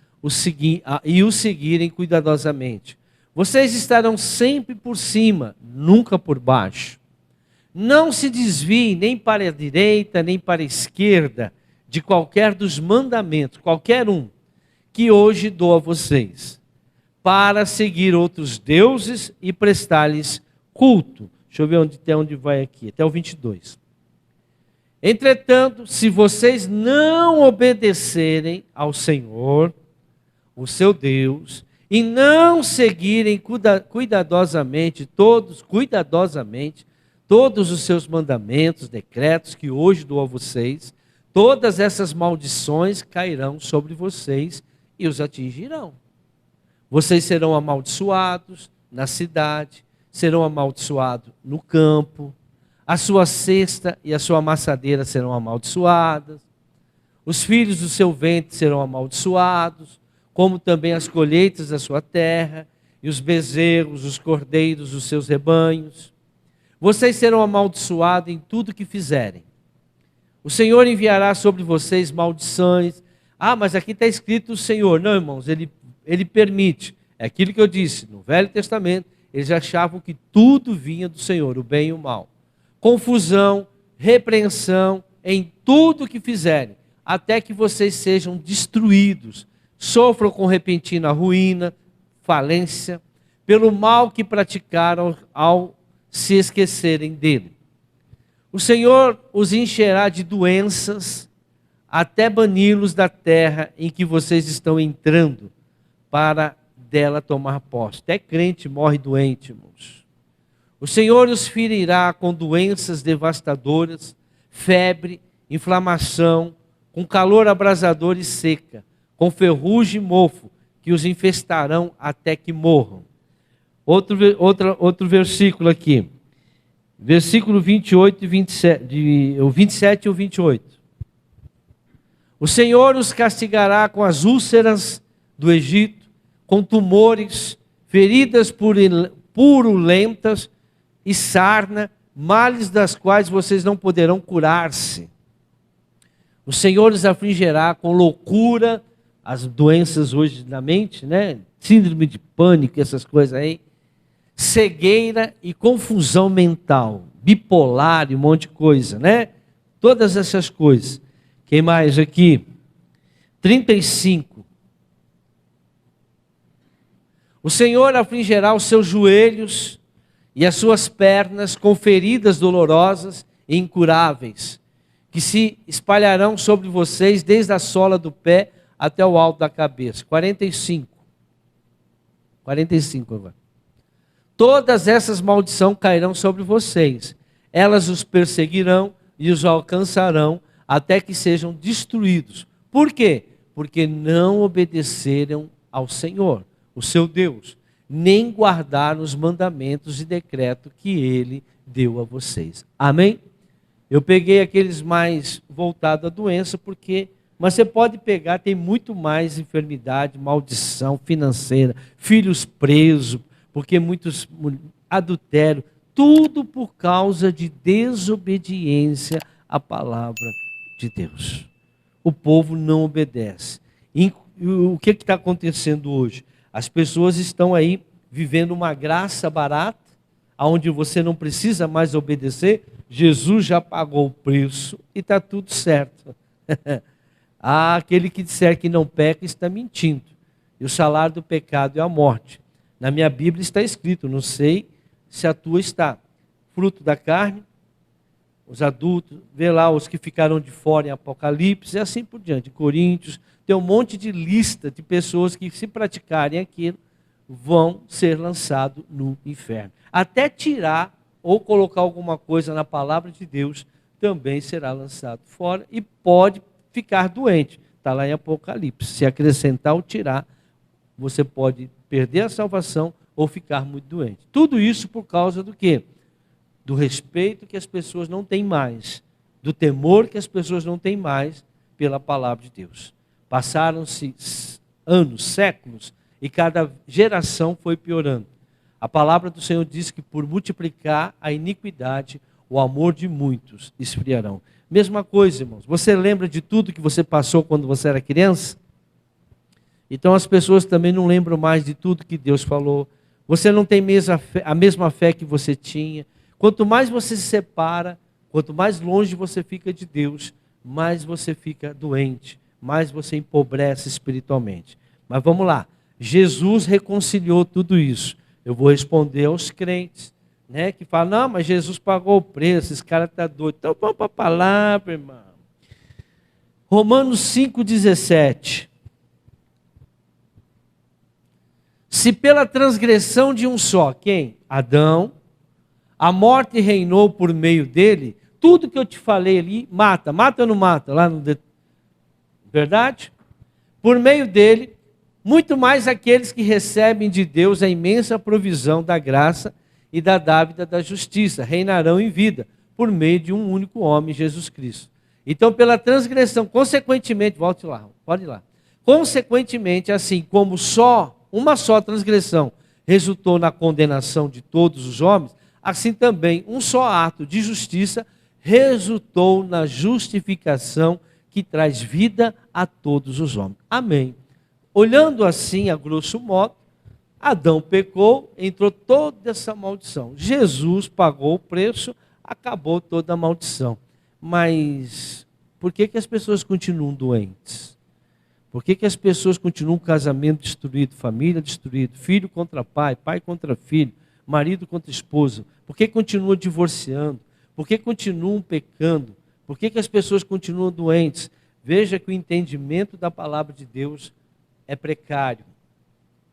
e o seguirem cuidadosamente. Vocês estarão sempre por cima, nunca por baixo. Não se desviem nem para a direita, nem para a esquerda, de qualquer dos mandamentos, qualquer um, que hoje dou a vocês, para seguir outros deuses e prestar-lhes culto. Deixa eu ver até onde vai aqui, até o 22. Entretanto, se vocês não obedecerem ao Senhor, o seu Deus, e não seguirem cuidadosamente todos os seus mandamentos, decretos que hoje dou a vocês, todas essas maldições cairão sobre vocês e os atingirão. Vocês serão amaldiçoados na cidade, serão amaldiçoados no campo, a sua cesta e a sua amassadeira serão amaldiçoadas, os filhos do seu ventre serão amaldiçoados, como também as colheitas da sua terra, e os bezerros, os cordeiros dos seus rebanhos. Vocês serão amaldiçoados em tudo que fizerem. O Senhor enviará sobre vocês maldições. Mas aqui está escrito o Senhor. Não, irmãos, Ele permite. É aquilo que eu disse, no Velho Testamento, eles achavam que tudo vinha do Senhor, o bem e o mal. Confusão, repreensão em tudo que fizerem, até que vocês sejam destruídos, sofram com repentina ruína, falência, pelo mal que praticaram ao se esquecerem dele. O Senhor os encherá de doenças, até bani-los da terra em que vocês estão entrando, para dela tomar posse. Até crente morre doente, irmãos. O Senhor os ferirá com doenças devastadoras, febre, inflamação, com calor abrasador e seca, com ferrugem e mofo, que os infestarão até que morram. Outro versículo aqui. Versículo 28 e 27, o 27 e o 28. O Senhor os castigará com as úlceras do Egito, com tumores, feridas purulentas e sarna, males das quais vocês não poderão curar-se. O Senhor os afligirá com loucura, as doenças hoje na mente, né? Síndrome de pânico, essas coisas aí, cegueira e confusão mental, bipolar e um monte de coisa, né? Todas essas coisas. Quem mais aqui? 35. O Senhor afligirá os seus joelhos e as suas pernas com feridas dolorosas e incuráveis, que se espalharão sobre vocês desde a sola do pé até o alto da cabeça. 45 agora. Todas essas maldições cairão sobre vocês. Elas os perseguirão e os alcançarão até que sejam destruídos. Por quê? Porque não obedeceram ao Senhor, o seu Deus, nem guardar os mandamentos e decretos que ele deu a vocês. Amém? Eu peguei aqueles mais voltados à doença, mas você pode pegar, tem muito mais enfermidade, maldição financeira, filhos presos, porque muitos adultério, tudo por causa de desobediência à palavra de Deus. O povo não obedece. E o que está acontecendo hoje? As pessoas estão aí vivendo uma graça barata, onde você não precisa mais obedecer. Jesus já pagou o preço e está tudo certo. Aquele que disser que não peca está mentindo. E o salário do pecado é a morte. Na minha Bíblia está escrito, não sei se a tua está. Fruto da carne, os adultos, vê lá os que ficaram de fora em Apocalipse, e assim por diante. Em Coríntios, tem um monte de lista de pessoas que, se praticarem aquilo, vão ser lançados no inferno. Até tirar ou colocar alguma coisa na palavra de Deus, também será lançado fora e pode ficar doente. Está lá em Apocalipse. Se acrescentar ou tirar, você pode perder a salvação ou ficar muito doente. Tudo isso por causa do quê? Do respeito que as pessoas não têm mais, do temor que as pessoas não têm mais pela palavra de Deus. Passaram-se anos, séculos, e cada geração foi piorando. A palavra do Senhor diz que por multiplicar a iniquidade, o amor de muitos esfriarão. Mesma coisa, irmãos. Você lembra de tudo que você passou quando você era criança? Então as pessoas também não lembram mais de tudo que Deus falou. Você não tem a mesma fé que você tinha. Quanto mais você se separa, quanto mais longe você fica de Deus, mais você fica doente, mais você empobrece espiritualmente. Mas vamos lá. Jesus reconciliou tudo isso. Eu vou responder aos crentes, né, que falam, não, mas Jesus pagou o preço, esse cara está doido. Então vamos para a palavra, irmão. Romanos 5,17. Se pela transgressão de um só, quem? Adão, a morte reinou por meio dele, tudo que eu te falei ali, mata ou não mata? Verdade? Por meio dele, muito mais aqueles que recebem de Deus a imensa provisão da graça e da dávida da justiça, reinarão em vida, por meio de um único homem, Jesus Cristo. Então, pela transgressão, consequentemente, volte lá, pode ir lá. Consequentemente, assim como uma só transgressão resultou na condenação de todos os homens, assim também um só ato de justiça resultou na justificação que traz vida a todos os homens. Amém. Olhando assim, a grosso modo, Adão pecou, entrou toda essa maldição. Jesus pagou o preço, acabou toda a maldição. Mas por que as pessoas continuam doentes? Por que as pessoas continuam com casamento destruído, família destruída, filho contra pai, pai contra filho, marido contra esposa? Por que continuam divorciando? Por que continuam pecando? Por que as pessoas continuam doentes? Veja que o entendimento da palavra de Deus é precário.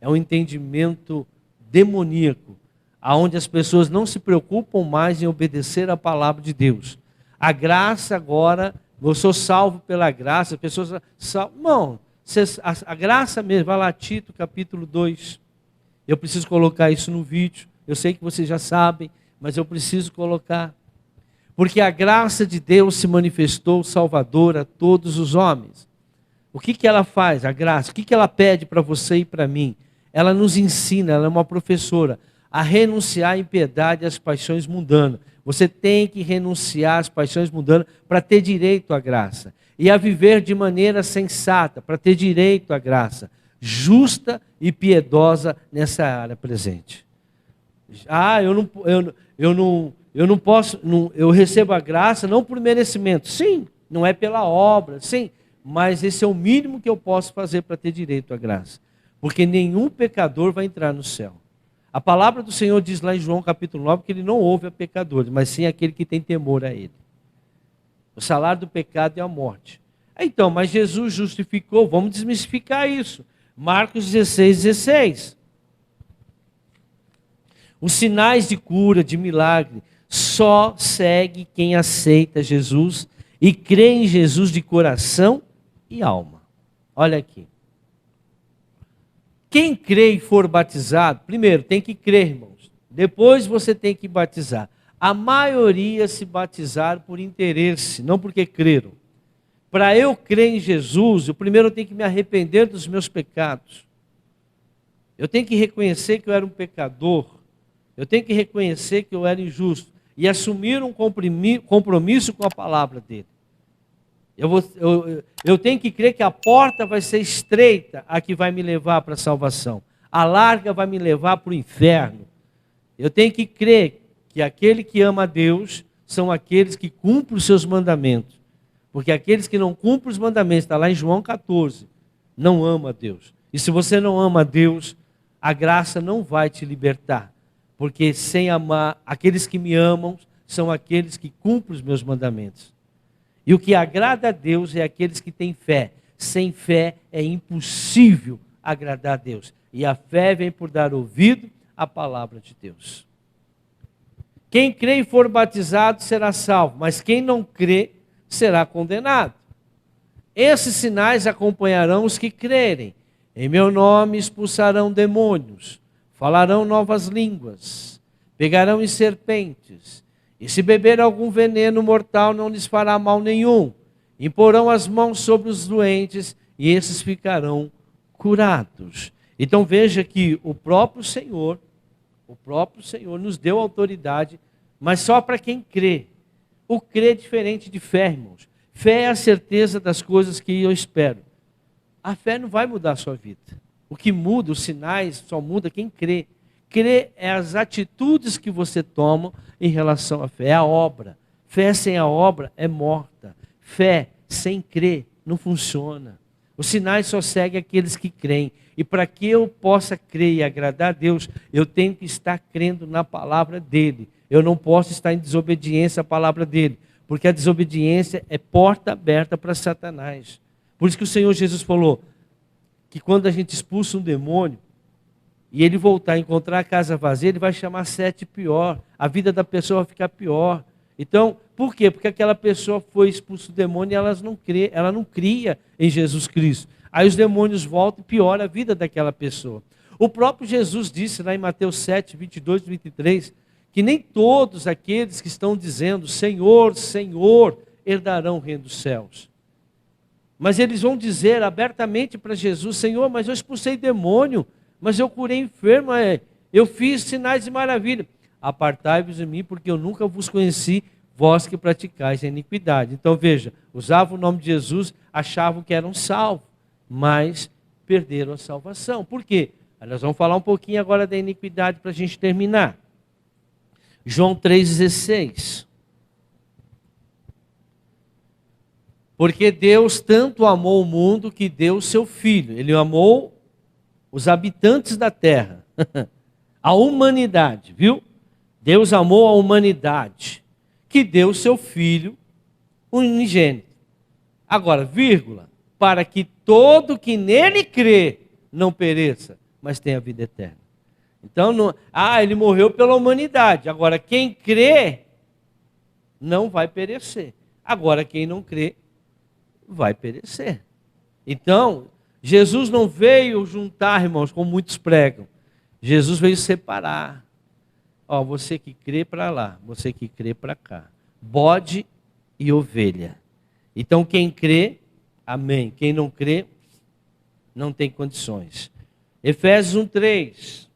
É um entendimento demoníaco, onde as pessoas não se preocupam mais em obedecer à palavra de Deus. A graça agora, eu sou salvo pela graça, as pessoas não, a graça mesmo, vai lá, Tito, capítulo 2. Eu preciso colocar isso no vídeo. Eu sei que vocês já sabem, mas eu preciso colocar. Porque a graça de Deus se manifestou salvadora a todos os homens. O que ela faz, a graça? O que ela pede para você e para mim? Ela nos ensina, ela é uma professora, a renunciar à impiedade e às paixões mundanas. Você tem que renunciar às paixões mundanas para ter direito à graça. E a viver de maneira sensata, para ter direito à graça. Justa e piedosa nessa área presente. Eu não posso, eu recebo a graça não por merecimento. Sim, não é pela obra, sim. Mas esse é o mínimo que eu posso fazer para ter direito à graça. Porque nenhum pecador vai entrar no céu. A palavra do Senhor diz lá em João capítulo 9 que ele não ouve a pecadores, mas sim aquele que tem temor a ele. O salário do pecado é a morte. Então, mas Jesus justificou, vamos desmistificar isso. Marcos 16:16. Os sinais de cura, de milagre, só segue quem aceita Jesus e crê em Jesus de coração e alma. Olha aqui. Quem crê e for batizado, primeiro tem que crer, irmãos. Depois você tem que batizar. A maioria se batizaram por interesse, não porque creram. Para eu crer em Jesus, eu primeiro tenho que me arrepender dos meus pecados. Eu tenho que reconhecer que eu era um pecador. Eu tenho que reconhecer que eu era injusto. E assumir um compromisso com a palavra dele. Eu tenho que crer que a porta vai ser estreita, a que vai me levar para a salvação. A larga vai me levar para o inferno. Eu tenho que crer que aquele que ama a Deus são aqueles que cumprem os seus mandamentos. Porque aqueles que não cumprem os mandamentos, está lá em João 14, não ama a Deus. E se você não ama a Deus, a graça não vai te libertar. Porque sem amar, aqueles que me amam são aqueles que cumprem os meus mandamentos. E o que agrada a Deus é aqueles que têm fé. Sem fé é impossível agradar a Deus. E a fé vem por dar ouvido à palavra de Deus. Quem crê e for batizado será salvo, mas quem não crê será condenado. Esses sinais acompanharão os que crerem. Em meu nome expulsarão demônios, falarão novas línguas, pegarão em serpentes, e se beber algum veneno mortal não lhes fará mal nenhum. Imporão as mãos sobre os doentes e esses ficarão curados. Então veja que o próprio Senhor nos deu autoridade, mas só para quem crê. O crer é diferente de fé, irmãos. Fé é a certeza das coisas que eu espero. A fé não vai mudar a sua vida. O que muda, os sinais, só muda quem crê. Crer é as atitudes que você toma em relação à fé, é a obra. Fé sem a obra é morta. Fé sem crer não funciona. Os sinais só seguem aqueles que creem. E para que eu possa crer e agradar a Deus, eu tenho que estar crendo na palavra dele. Eu não posso estar em desobediência à palavra dele, porque a desobediência é porta aberta para Satanás. Por isso que o Senhor Jesus falou que quando a gente expulsa um demônio, e ele voltar a encontrar a casa vazia, ele vai chamar 7 pior. A vida da pessoa vai ficar pior. Então, por quê? Porque aquela pessoa foi expulsa do demônio e ela não cria em Jesus Cristo. Aí os demônios voltam e piora a vida daquela pessoa. O próprio Jesus disse lá em Mateus 7, 22 e 23, que nem todos aqueles que estão dizendo Senhor, Senhor, herdarão o reino dos céus. Mas eles vão dizer abertamente para Jesus, Senhor, mas eu expulsei demônio, mas eu curei enfermo, eu fiz sinais de maravilha. Apartai-vos de mim, porque eu nunca vos conheci, vós que praticais a iniquidade. Então veja, usavam o nome de Jesus, achavam que eram salvos, mas perderam a salvação. Por quê? Nós vamos falar um pouquinho agora da iniquidade para a gente terminar. João 3,16. Porque Deus tanto amou o mundo que deu o seu Filho. Ele amou os habitantes da terra, a humanidade, viu? Deus amou a humanidade, que deu o seu Filho unigênito. Agora, vírgula, para que todo que nele crê não pereça, mas tenha vida eterna. Então, ele morreu pela humanidade. Agora, quem crê não vai perecer. Agora, quem não crê vai perecer. Então, Jesus não veio juntar, irmãos, como muitos pregam. Jesus veio separar. Você que crê para lá, você que crê para cá. Bode e ovelha. Então, quem crê, amém. Quem não crê, não tem condições. Efésios 1:3.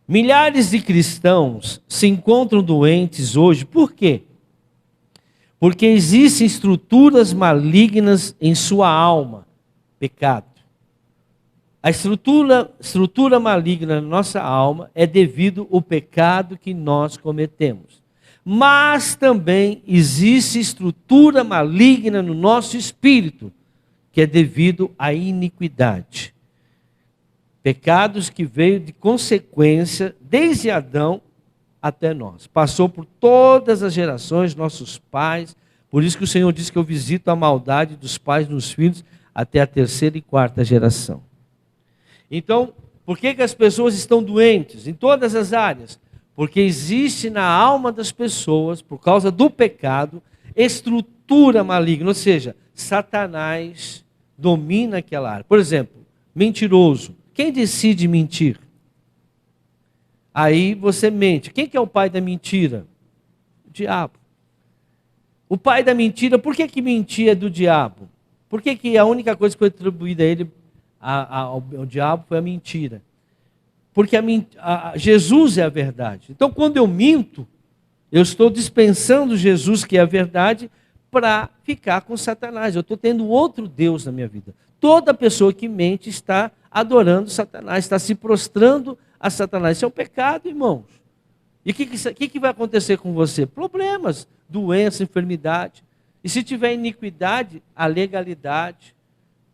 Milhares de cristãos se encontram doentes hoje. Por quê? Porque existem estruturas malignas em sua alma. Pecado. A estrutura maligna na nossa alma é devido ao pecado que nós cometemos. Mas também existe estrutura maligna no nosso espírito, que é devido à iniquidade. Pecados que veio de consequência desde Adão até nós. Passou por todas as gerações, nossos pais. Por isso que o Senhor diz que eu visito a maldade dos pais nos filhos até a 3ª e 4ª geração. Então, por que as pessoas estão doentes? Em todas as áreas. Porque existe na alma das pessoas, por causa do pecado, estrutura maligna. Ou seja, Satanás domina aquela área. Por exemplo, mentiroso. Quem decide mentir? Aí você mente. Quem que é o pai da mentira? O diabo. O pai da mentira, por que mentir é do diabo? Por que a única coisa que foi atribuída a ele, ao diabo, foi a mentira? Porque Jesus é a verdade. Então, quando eu minto, eu estou dispensando Jesus, que é a verdade, para ficar com Satanás. Eu estou tendo outro Deus na minha vida. Toda pessoa que mente está adorando Satanás, está se prostrando a Satanás. Isso é um pecado, irmãos. E o que vai acontecer com você? Problemas, doença, enfermidade. E se tiver iniquidade, a legalidade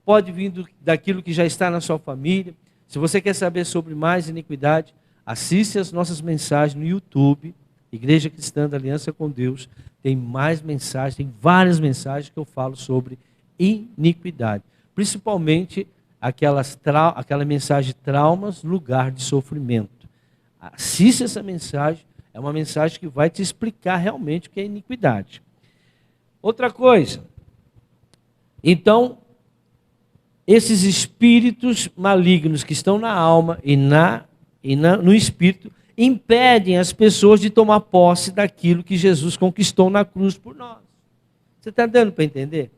pode vir daquilo que já está na sua família. Se você quer saber sobre mais iniquidade, assiste as nossas mensagens no YouTube, Igreja Cristã da Aliança com Deus. Tem mais mensagens, tem várias mensagens que eu falo sobre iniquidade. Principalmente aquela mensagem de traumas, lugar de sofrimento. Assista essa mensagem, é uma mensagem que vai te explicar realmente o que é iniquidade. Outra coisa, então, esses espíritos malignos que estão na alma e no espírito, impedem as pessoas de tomar posse daquilo que Jesus conquistou na cruz por nós. Você está dando para entender?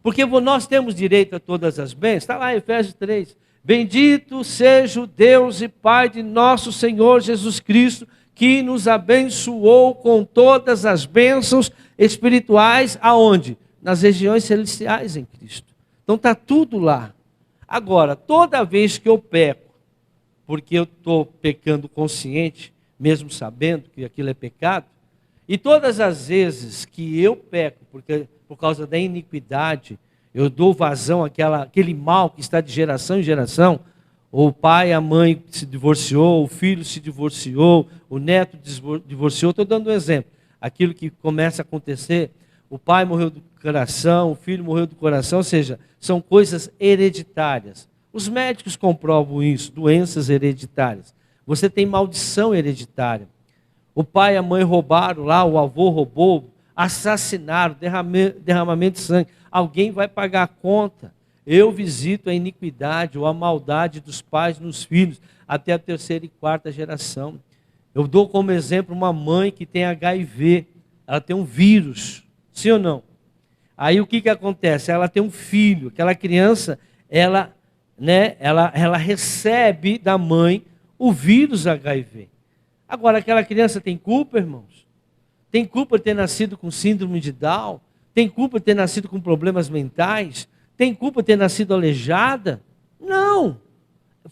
Porque nós temos direito a todas as bênçãos, está lá em Efésios 3. Bendito seja o Deus e Pai de nosso Senhor Jesus Cristo, que nos abençoou com todas as bênçãos espirituais, aonde? Nas regiões celestiais em Cristo. Então está tudo lá. Agora, toda vez que eu peco, porque eu estou pecando consciente, mesmo sabendo que aquilo é pecado, e todas as vezes que eu peco, porque por causa da iniquidade, eu dou vazão àquele mal que está de geração em geração, o pai, a mãe se divorciou, o filho se divorciou, o neto divorciou, estou dando um exemplo. Aquilo que começa a acontecer, o pai morreu do coração, o filho morreu do coração, ou seja, são coisas hereditárias. Os médicos comprovam isso, doenças hereditárias. Você tem maldição hereditária. O pai e a mãe roubaram lá, o avô roubou, assassinaram, derramamento de sangue. Alguém vai pagar a conta. Eu visito a iniquidade ou a maldade dos pais nos filhos até a terceira e quarta geração. Eu dou como exemplo uma mãe que tem HIV. Ela tem um vírus, sim ou não? Aí o que acontece? Ela tem um filho, aquela criança, ela recebe da mãe o vírus HIV. Agora, aquela criança tem culpa, irmãos? Tem culpa de ter nascido com síndrome de Down? Tem culpa de ter nascido com problemas mentais? Tem culpa de ter nascido aleijada? Não.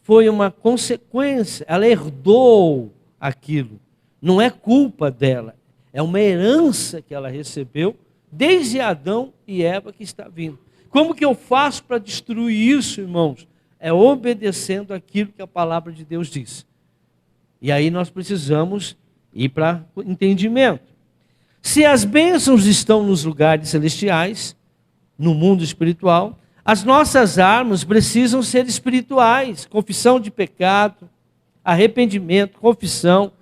Foi uma consequência. Ela herdou aquilo. Não é culpa dela. É uma herança que ela recebeu desde Adão e Eva que está vindo. Como que eu faço para destruir isso, irmãos? É obedecendo aquilo que a palavra de Deus diz. E aí nós precisamos ir para o entendimento. Se as bênçãos estão nos lugares celestiais, no mundo espiritual, as nossas armas precisam ser espirituais. Confissão de pecado, arrependimento, confissão,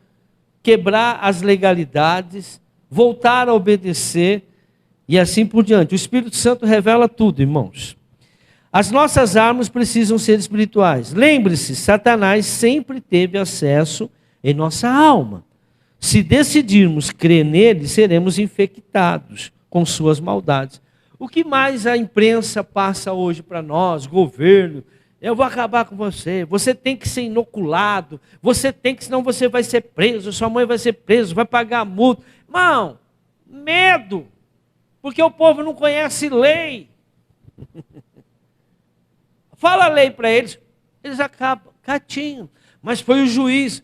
quebrar as legalidades, voltar a obedecer e assim por diante. O Espírito Santo revela tudo, irmãos. As nossas armas precisam ser espirituais. Lembre-se, Satanás sempre teve acesso em nossa alma. Se decidirmos crer nele, seremos infectados com suas maldades. O que mais a imprensa passa hoje para nós, governo? Eu vou acabar com você, você tem que ser inoculado, você tem que, senão você vai ser preso, sua mãe vai ser presa, vai pagar a multa. Irmão, medo, porque o povo não conhece lei. Fala a lei para eles, eles acabam, catinho. Mas foi o juiz,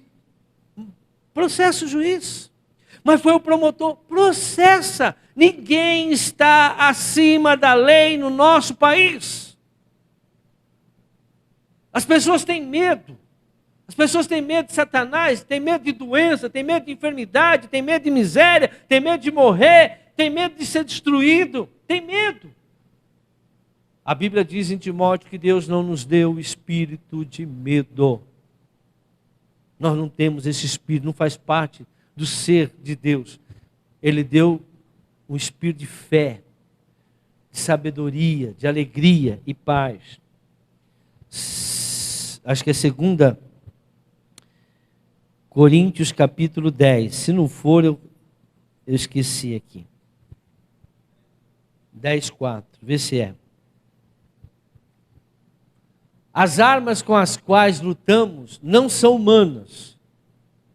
processa o juiz. Mas foi o promotor, processa. Ninguém está acima da lei no nosso país. As pessoas têm medo. As pessoas têm medo de Satanás, têm medo de doença, têm medo de enfermidade, têm medo de miséria, têm medo de morrer, têm medo de ser destruído, têm medo. A Bíblia diz em Timóteo que Deus não nos deu o espírito de medo. Nós não temos esse espírito, não faz parte do ser de Deus. Ele deu um espírito de fé, de sabedoria, de alegria e paz. acho que é 2 Coríntios capítulo 10. Se não for, eu esqueci aqui. 10:4, vê se é. As armas com as quais lutamos não são humanas.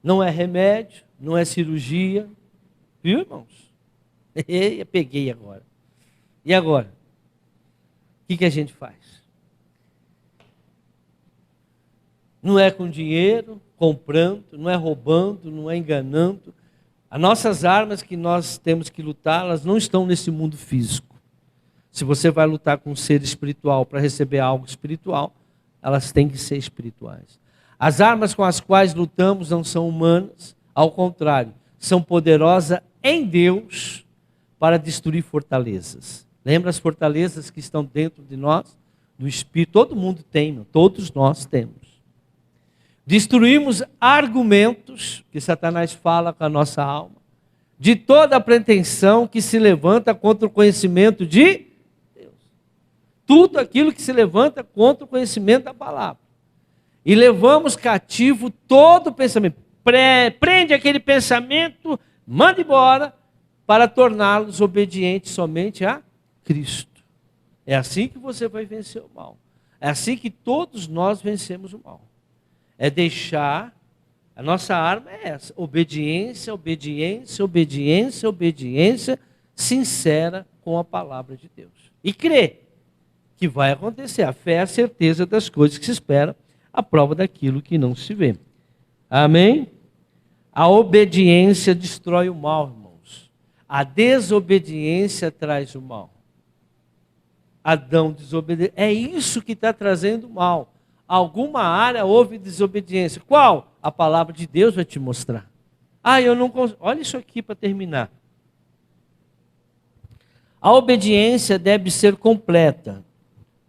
Não é remédio, não é cirurgia. Viu, irmãos? Eu peguei agora. E agora? O que a gente faz? Não é com dinheiro, comprando, não é roubando, não é enganando. As nossas armas que nós temos que lutar, elas não estão nesse mundo físico. Se você vai lutar com um ser espiritual para receber algo espiritual, elas têm que ser espirituais. As armas com as quais lutamos não são humanas, ao contrário, são poderosas em Deus para destruir fortalezas. Lembra as fortalezas que estão dentro de nós? Do Espírito, todo mundo tem, todos nós temos. Destruímos argumentos que Satanás fala com a nossa alma, de toda a pretensão que se levanta contra o conhecimento de Deus. Tudo aquilo que se levanta contra o conhecimento da palavra. E levamos cativo todo pensamento. Prende aquele pensamento, manda embora, para torná-los obedientes somente a Cristo. É assim que você vai vencer o mal. É assim que todos nós vencemos o mal. É deixar, a nossa arma é essa, obediência, obediência, obediência, obediência, sincera com a palavra de Deus. E crer que vai acontecer. A fé é a certeza das coisas que se esperam, a prova daquilo que não se vê. Amém? A obediência destrói o mal, irmãos. A desobediência traz o mal. Adão desobedeceu. É isso que está trazendo o mal. Alguma área houve desobediência. Qual? A palavra de Deus vai te mostrar. Eu não consigo. Olha isso aqui para terminar. A obediência deve ser completa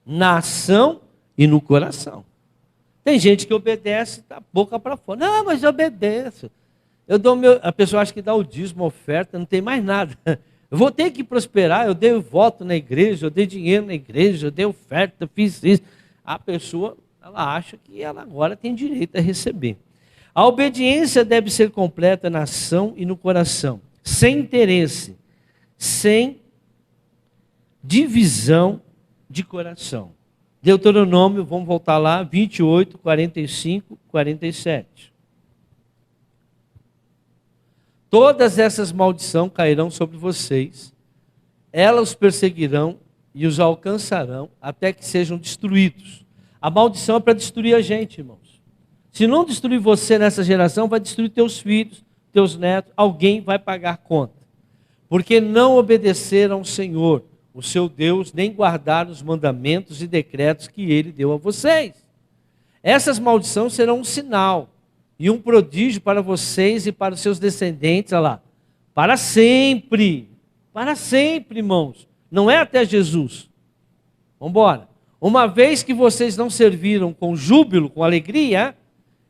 na ação e no coração. Tem gente que obedece da boca para fora. Não, mas eu obedeço. A pessoa acha que dá o dízimo, a oferta, não tem mais nada. Eu vou ter que prosperar, eu dei voto na igreja, eu dei dinheiro na igreja, eu dei oferta, fiz isso. A pessoa, ela acha que ela agora tem direito a receber. A obediência deve ser completa na ação e no coração, sem interesse, sem divisão de coração. Deuteronômio, vamos voltar lá, 28, 45, 47. Todas essas maldições cairão sobre vocês, elas os perseguirão e os alcançarão até que sejam destruídos. A maldição é para destruir a gente, irmãos. Se não destruir você nessa geração, vai destruir teus filhos, teus netos, alguém vai pagar conta. Porque não obedeceram ao Senhor, o seu Deus, nem guardaram os mandamentos e decretos que Ele deu a vocês. Essas maldições serão um sinal e um prodígio para vocês e para os seus descendentes, olha lá, para sempre, irmãos, não é até Jesus. Vamos embora. Uma vez que vocês não serviram com júbilo, com alegria,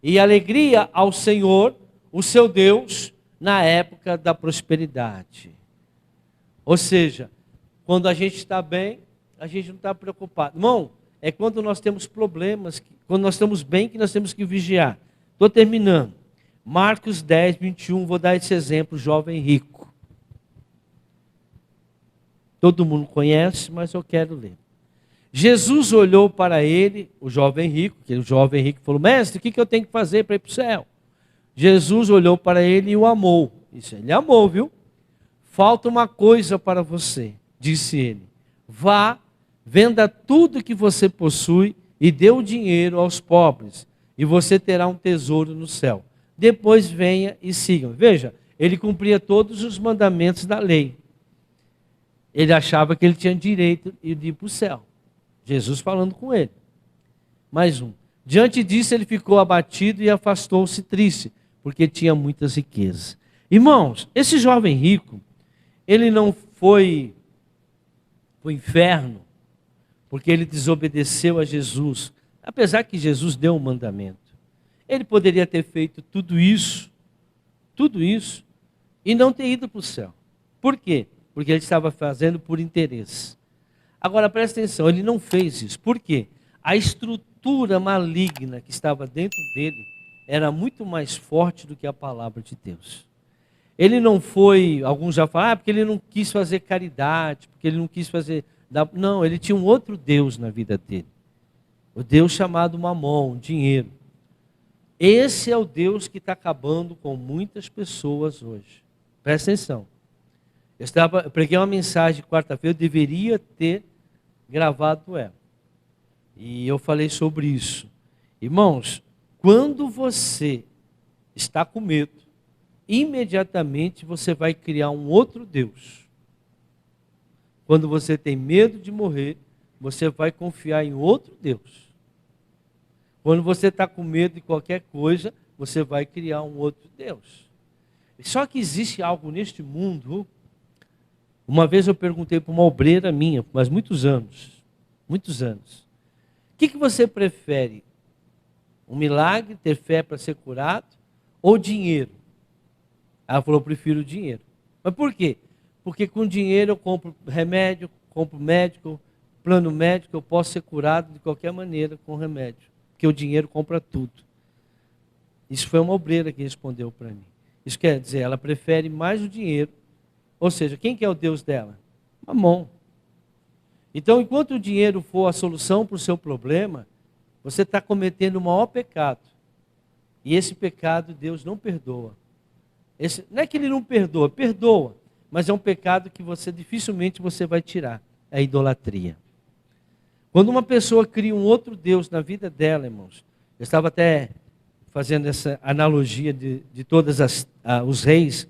e alegria ao Senhor, o seu Deus, na época da prosperidade. Ou seja, quando a gente está bem, a gente não está preocupado. Irmão, é quando nós temos problemas, quando nós estamos bem, que nós temos que vigiar. Estou terminando. Marcos 10, 21, vou dar esse exemplo, jovem rico. Todo mundo conhece, mas eu quero ler. Jesus olhou para ele, o jovem rico, que o jovem rico falou, mestre, o que eu tenho que fazer para ir para o céu? Jesus olhou para ele e o amou. Isso, ele amou, viu? Falta uma coisa para você, disse ele. Vá, venda tudo que você possui e dê o dinheiro aos pobres, e você terá um tesouro no céu. Depois venha e siga. Veja, ele cumpria todos os mandamentos da lei. Ele achava que ele tinha direito de ir para o céu. Jesus falando com ele. Mais um. Diante disso, ele ficou abatido e afastou-se triste, porque tinha muitas riquezas. Irmãos, esse jovem rico, ele não foi para o inferno, porque ele desobedeceu a Jesus, apesar que Jesus deu um mandamento. Ele poderia ter feito tudo isso, e não ter ido para o céu. Por quê? Porque ele estava fazendo por interesse. Agora, presta atenção, ele não fez isso. Por quê? A estrutura cultura maligna que estava dentro dele era muito mais forte do que a palavra de Deus. Ele não foi, alguns já falam, porque ele não quis fazer caridade, porque ele não quis fazer... Não, ele tinha um outro Deus na vida dele. O Deus chamado Mamon, dinheiro. Esse é o Deus que está acabando com muitas pessoas hoje. Presta atenção. Eu preguei uma mensagem quarta-feira, eu deveria ter gravado ela. E eu falei sobre isso. Irmãos, quando você está com medo, imediatamente você vai criar um outro Deus. Quando você tem medo de morrer, você vai confiar em outro Deus. Quando você está com medo de qualquer coisa, você vai criar um outro Deus. Só que existe algo neste mundo. Uma vez eu perguntei para uma obreira minha, mas muitos anos. O que você prefere? Um milagre, ter fé para ser curado, ou dinheiro? Ela falou, eu prefiro o dinheiro. Mas por quê? Porque com dinheiro eu compro remédio, compro médico, plano médico, eu posso ser curado de qualquer maneira com remédio. Porque o dinheiro compra tudo. Isso foi uma obreira que respondeu para mim. Isso quer dizer, ela prefere mais o dinheiro. Ou seja, quem que é o Deus dela? Mamon. Então, enquanto o dinheiro for a solução para o seu problema, você está cometendo o maior pecado. E esse pecado Deus não perdoa. Não é que Ele não perdoa, perdoa. Mas é um pecado que dificilmente você vai tirar. É a idolatria. Quando uma pessoa cria um outro Deus na vida dela, irmãos. Eu estava até fazendo essa analogia de todos os reis,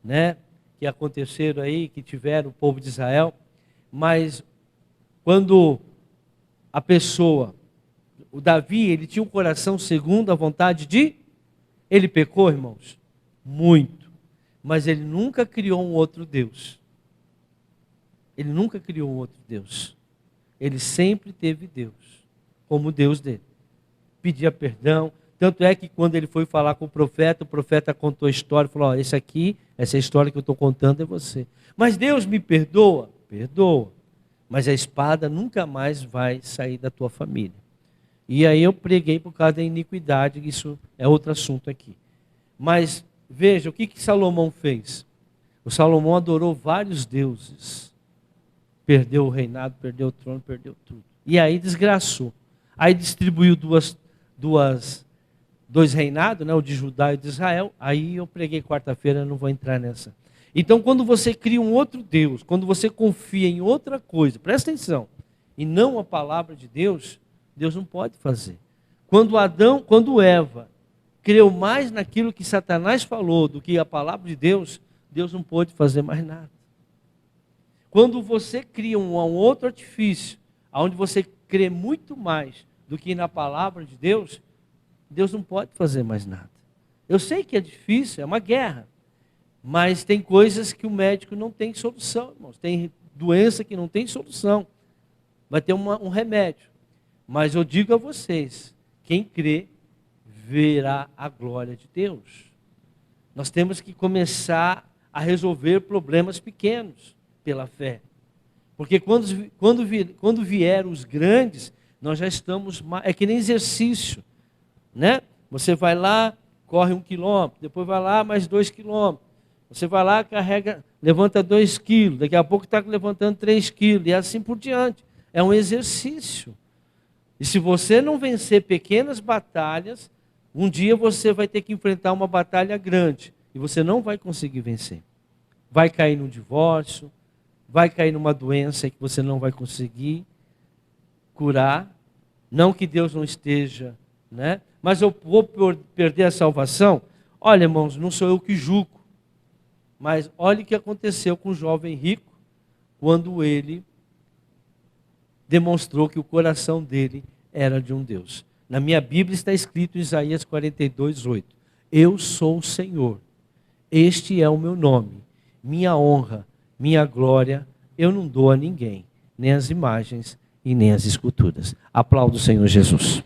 né, que aconteceram aí, que tiveram o povo de Israel. Mas quando a pessoa, o Davi, ele tinha um coração segundo a vontade de... Ele pecou, irmãos? Muito. Mas ele nunca criou um outro Deus. Ele nunca criou um outro Deus. Ele sempre teve Deus como Deus dele. Pedia perdão. Tanto é que quando ele foi falar com o profeta contou a história, falou, essa história que eu estou contando é você. Mas Deus me perdoa? Perdoa. Mas a espada nunca mais vai sair da tua família. E aí eu preguei por causa da iniquidade, isso é outro assunto aqui. Mas veja, o que Salomão fez? O Salomão adorou vários deuses. Perdeu o reinado, perdeu o trono, perdeu tudo. E aí desgraçou. Aí distribuiu dois reinados, né, o de Judá e o de Israel. Aí eu preguei quarta-feira, não vou entrar nessa. Então, quando você cria um outro Deus, quando você confia em outra coisa, presta atenção, e não a palavra de Deus, Deus não pode fazer. Quando Eva creu mais naquilo que Satanás falou do que a palavra de Deus, Deus não pôde fazer mais nada. Quando você cria um outro artifício, onde você crê muito mais do que na palavra de Deus, Deus não pode fazer mais nada. Eu sei que é difícil, é uma guerra, mas tem coisas que o médico não tem solução, irmãos. Tem doença que não tem solução. Vai ter um remédio. Mas eu digo a vocês, quem crê, verá a glória de Deus. Nós temos que começar a resolver problemas pequenos pela fé. Porque quando vieram os grandes, nós já estamos... É que nem exercício, né? Você vai lá, corre 1 quilômetro, depois vai lá mais 2 quilômetros. Você vai lá, levanta 2 quilos, daqui a pouco está levantando 3 quilos, e assim por diante. É um exercício. E se você não vencer pequenas batalhas, um dia você vai ter que enfrentar uma batalha grande, e você não vai conseguir vencer. Vai cair num divórcio, vai cair numa doença que você não vai conseguir curar. Não que Deus não esteja, né? Mas eu vou perder a salvação? Olha, irmãos, não sou eu que julgo. Mas olha o que aconteceu com o jovem rico, quando ele demonstrou que o coração dele era de um Deus. Na minha Bíblia está escrito em Isaías 42:8. Eu sou o Senhor, este é o meu nome, minha honra, minha glória, eu não dou a ninguém, nem as imagens e nem as esculturas. Aplaudo o Senhor Jesus.